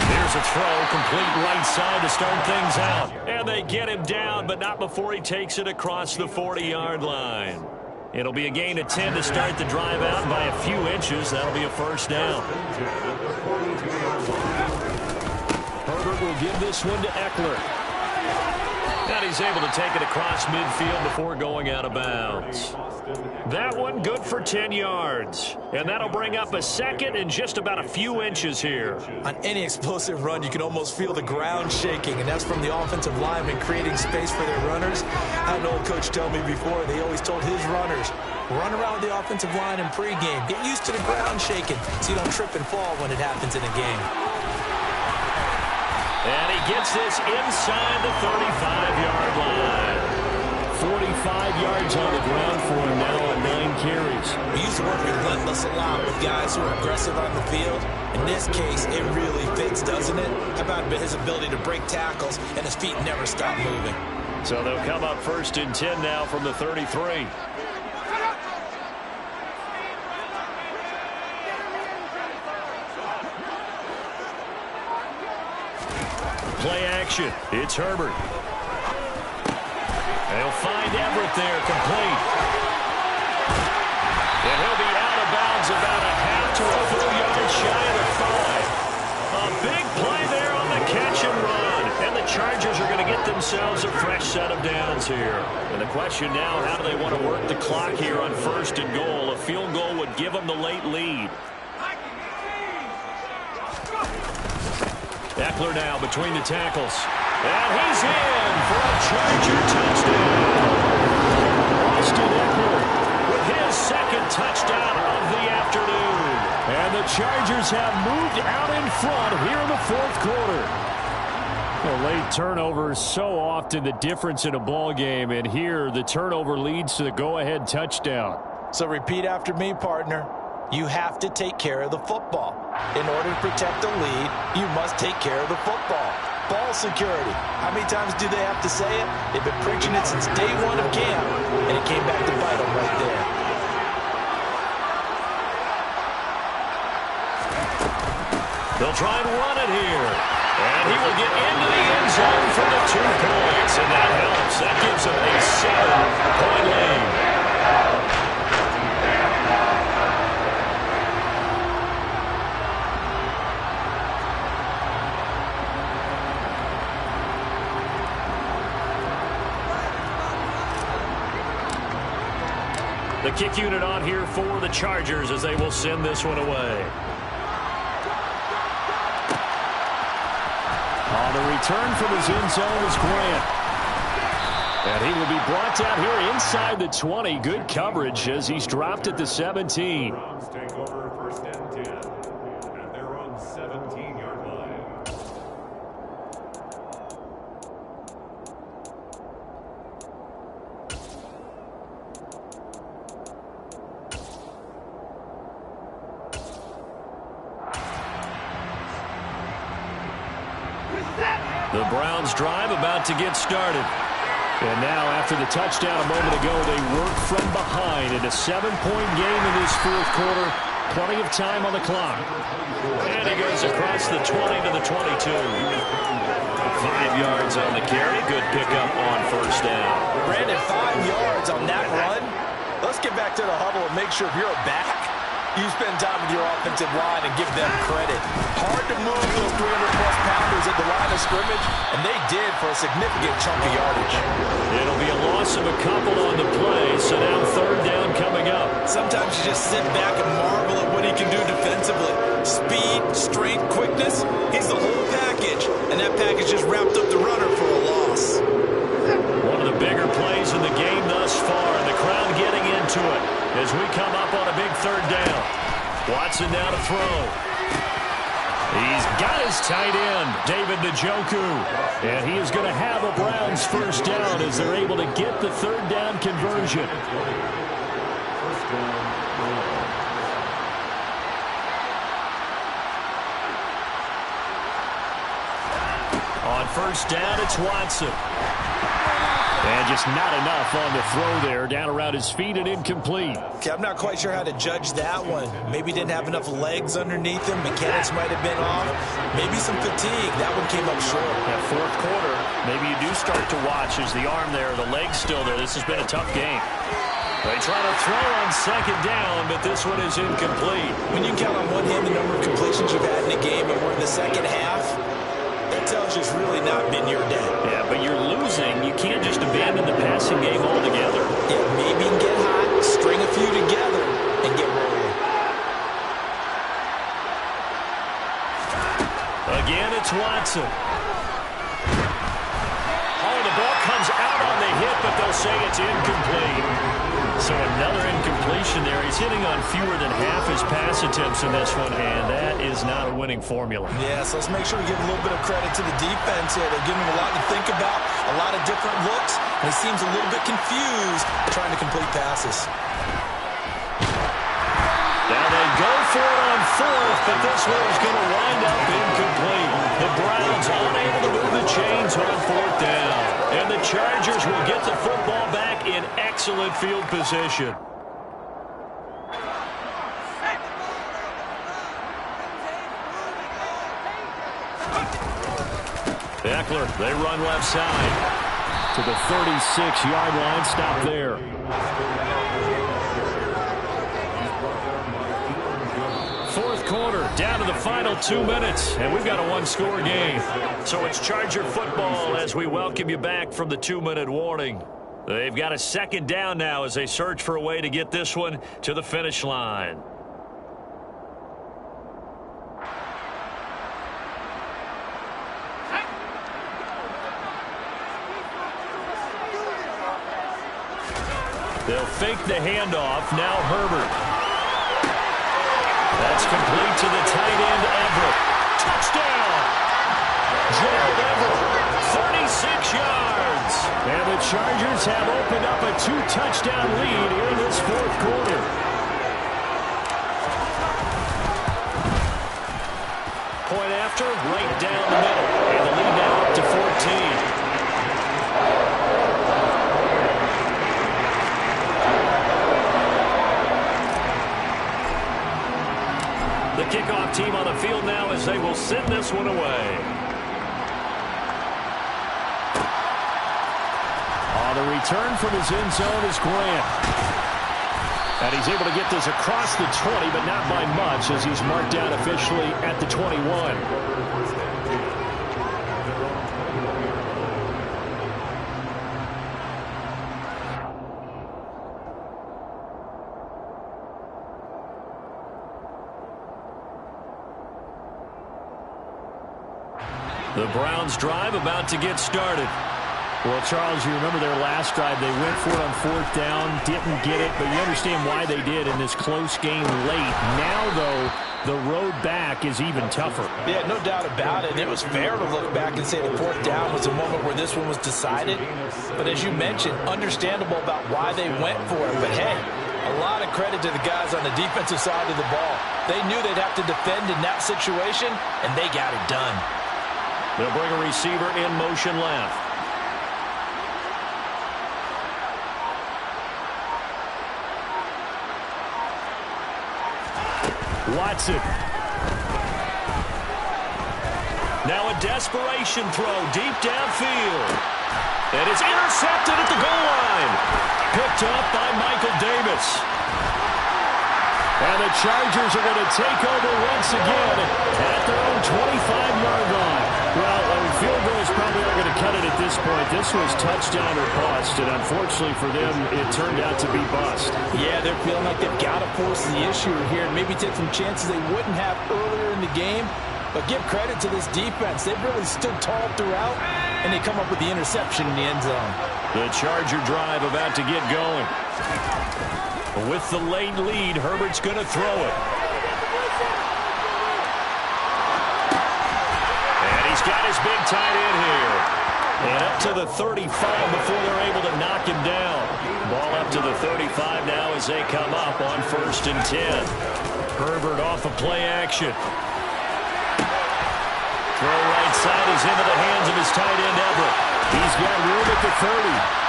Here's a throw, complete right side to start things out. And they get him down, but not before he takes it across the 40-yard line. It'll be a gain of 10 to start the drive out by a few inches. That'll be a first down. Herbert will give this one to Eckler. And he's able to take it across midfield before going out of bounds. That one good for 10 yards. And that'll bring up a second and just about a few inches here. On any explosive run, you can almost feel the ground shaking, and that's from the offensive linemen creating space for their runners. I had an old coach tell me before, they always told his runners, run around the offensive line in pregame. Get used to the ground shaking so you don't trip and fall when it happens in a game. And he gets this inside the 35-yard line. 45 yards on the ground for him now on 9 carries. We used to work relentless a lot with guys who are aggressive on the field. In this case, it really fits, doesn't it? How about his ability to break tackles and his feet never stop moving? So they'll come up 1st and 10 now from the 33. Play action. It's Herbert. They'll find Everett there, complete. And he'll be out of bounds about a half to a full yard shy of the 5. A big play there on the catch and run. And the Chargers are going to get themselves a fresh set of downs here. And the question now, how do they want to work the clock here on 1st and goal? A field goal would give them the late lead. Eckler now between the tackles. And he's in for a Charger touchdown. Austin Eckler with his 2nd touchdown of the afternoon. And the Chargers have moved out in front here in the fourth quarter. A late turnover is so often the difference in a ball game, and here the turnover leads to the go-ahead touchdown. So repeat after me, partner. You have to take care of the football. In order to protect the lead, you must take care of the football. Ball security. How many times do they have to say it? They've been preaching it since day one of camp, and it came back to bite them right there. They'll try and run it here. And he will get into the end zone for the 2 points, and that helps. That gives them a 7-point lead. The kick unit on here for the Chargers as they will send this one away. On the return from his end zone is Grant. And he will be brought down here inside the 20. Good coverage as he's dropped at the 17. Browns take over first and 10 at their own 17-yard line. The Browns drive about to get started. And now, after the touchdown a moment ago, they work from behind in a 7-point game in this fourth quarter. Plenty of time on the clock. And he goes across the 20 to the 22. 5 yards on the carry. Good pickup on first down. Brandon, 5 yards on that run. Let's get back to the huddle and make sure if you're a back, you spend time with your offensive line and give them credit. Hard to move those 300-plus pounders at the line of scrimmage, and they did for a significant chunk of yardage. It'll be a loss of a couple on the play, so now third down coming up. Sometimes you just sit back and marvel at what he can do defensively. Speed, strength, quickness, he's the whole package, and that package just wrapped up the runner for a loss. One of the bigger plays in the game thus far, and the crowd getting into it as we come up on a big third down. Watson now to throw. He's got his tight end, David Njoku. And he is going to have a Browns first down as they're able to get the third down conversion. First down. On first down, it's Watson. And just not enough on the throw there. Down around his feet and incomplete. Okay, I'm not quite sure how to judge that one. Maybe didn't have enough legs underneath him. Mechanics might have been off. Maybe some fatigue. That one came up short. That fourth quarter, maybe you do start to watch as the arm there, the leg's still there. This has been a tough game. They try to throw on second down, but this one is incomplete. When you count on one hand the number of completions you've had in a game and we're in the second half, that tells you it's really not been your day. Yeah, but you're losing. You can't just abandon the passing game altogether. Yeah, maybe you can get hot, string a few together, and get rolling. Again, it's Watson. Oh, the ball comes out on the hit, but they'll say it's incomplete. So another incompletion there. He's hitting on fewer than half his pass attempts in this one, and that is not a winning formula. Yeah, so let's make sure we give a little bit of credit to the defense here. They're giving him a lot to think about, a lot of different looks, and he seems a little bit confused trying to complete passes. Now they go for it on fourth, but this one is going to wind up incomplete. The Browns unable to move the chains on fourth down. And the Chargers will get the football back in excellent field position. Eckler, they run left side. To the 36-yard line, stop there. Fourth quarter, down to the final 2 minutes, and we've got a one-score game. So it's Charger football as we welcome you back from the 2-minute warning. They've got a second down now as they search for a way to get this one to the finish line. They'll fake the handoff. Now Herbert. That's complete to the tight end, Everett. Touchdown! Gerald Everett, 36 yards. And the Chargers have opened up a 2-touchdown lead here in this fourth quarter. Point after, right down the middle. And the lead now up to 14. The kickoff team on the field now as they will send this one away. On the return from his end zone is Grant. And he's able to get this across the 20, but not by much as he's marked down officially at the 21. The Browns drive about to get started. Well, Charles, you remember their last drive. They went for it on 4th down, didn't get it, but you understand why they did in this close game late. Now, though, the road back is even tougher. Yeah, no doubt about it. It was fair to look back and say the 4th down was a moment where this one was decided. But as you mentioned, understandable about why they went for it. But, hey, a lot of credit to the guys on the defensive side of the ball. They knew they'd have to defend in that situation, and they got it done. They'll bring a receiver in motion left. Watson. Now a desperation throw deep downfield. And it's intercepted at the goal line. Picked up by Michael Davis. And the Chargers are going to take over once again at their own 25-yard line. Well, field goal is probably not going to cut it at this point. This was touchdown or bust, and unfortunately for them, it turned out to be bust. Yeah, they're feeling like they've got to force the issue here and maybe take some chances they wouldn't have earlier in the game. But give credit to this defense. They've really stood tall throughout, and they come up with the interception in the end zone. The Charger drive about to get going. With the late lead, Herbert's going to throw it. And he's got his big tight end here. And up to the 35 before they're able to knock him down. Ball up to the 35 now as they come up on 1st and 10. Herbert off of play action. Throw right side is into the hands of his tight end, Everett. He's got room at the 30.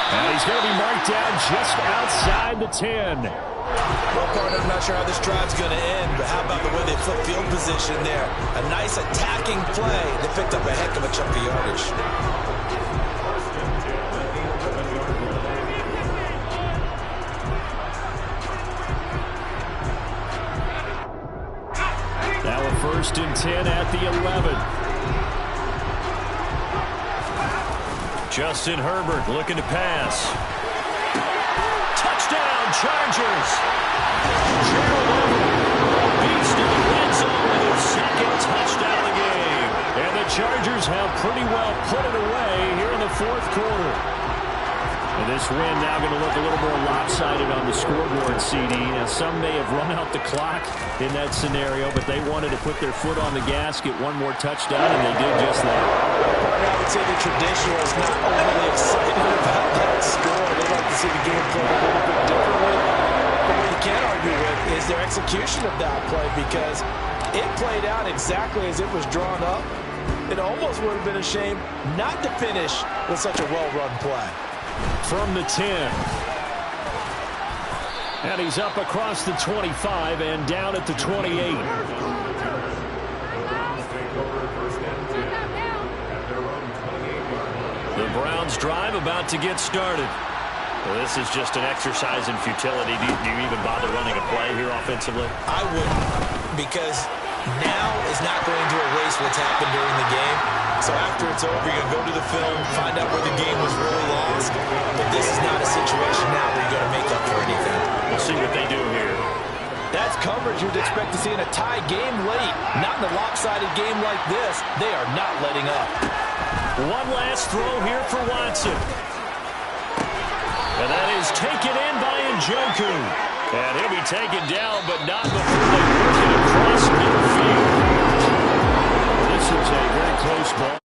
And he's going to be marked down just outside the 10. Well, partner, I'm not sure how this drive's going to end, but how about the way they flip field position there? A nice attacking play. They picked up a heck of a chunk of yardage. Now a 1st and 10 at the 11. Justin Herbert looking to pass. Touchdown, Chargers. Gerald Everett, beast in the red zone with his 2nd touchdown of the game. And the Chargers have pretty well put it away here in the 4th quarter. And this win now going to look a little more lopsided on the scoreboard, CD. Now, some may have run out the clock in that scenario, but they wanted to put their foot on the gas, get one more touchdown, and they did just that. I would say the traditionalists not overly excited about that score. They'd like to see the game played a little bit differently. But what you can't argue with is their execution of that play, because it played out exactly as it was drawn up. It almost would have been a shame not to finish with such a well-run play. From the 10. And he's up across the 25 and down at the 28. The Browns drive about to get started. Well, this is just an exercise in futility. Do you even bother running a play here offensively? I wouldn't, because now is not going to erase what's happened during the game. So after it's over, you're going to go to the film, find out where the game was really lost. But this is not a situation now where you're going to make up for anything. We'll see what they do here. That's coverage you'd expect to see in a tie game late. Not in a lopsided game like this. They are not letting up. One last throw here for Watson. And that is taken in by Njoku. And he'll be taken down, but not before they work it across midfield. This is a very close ball.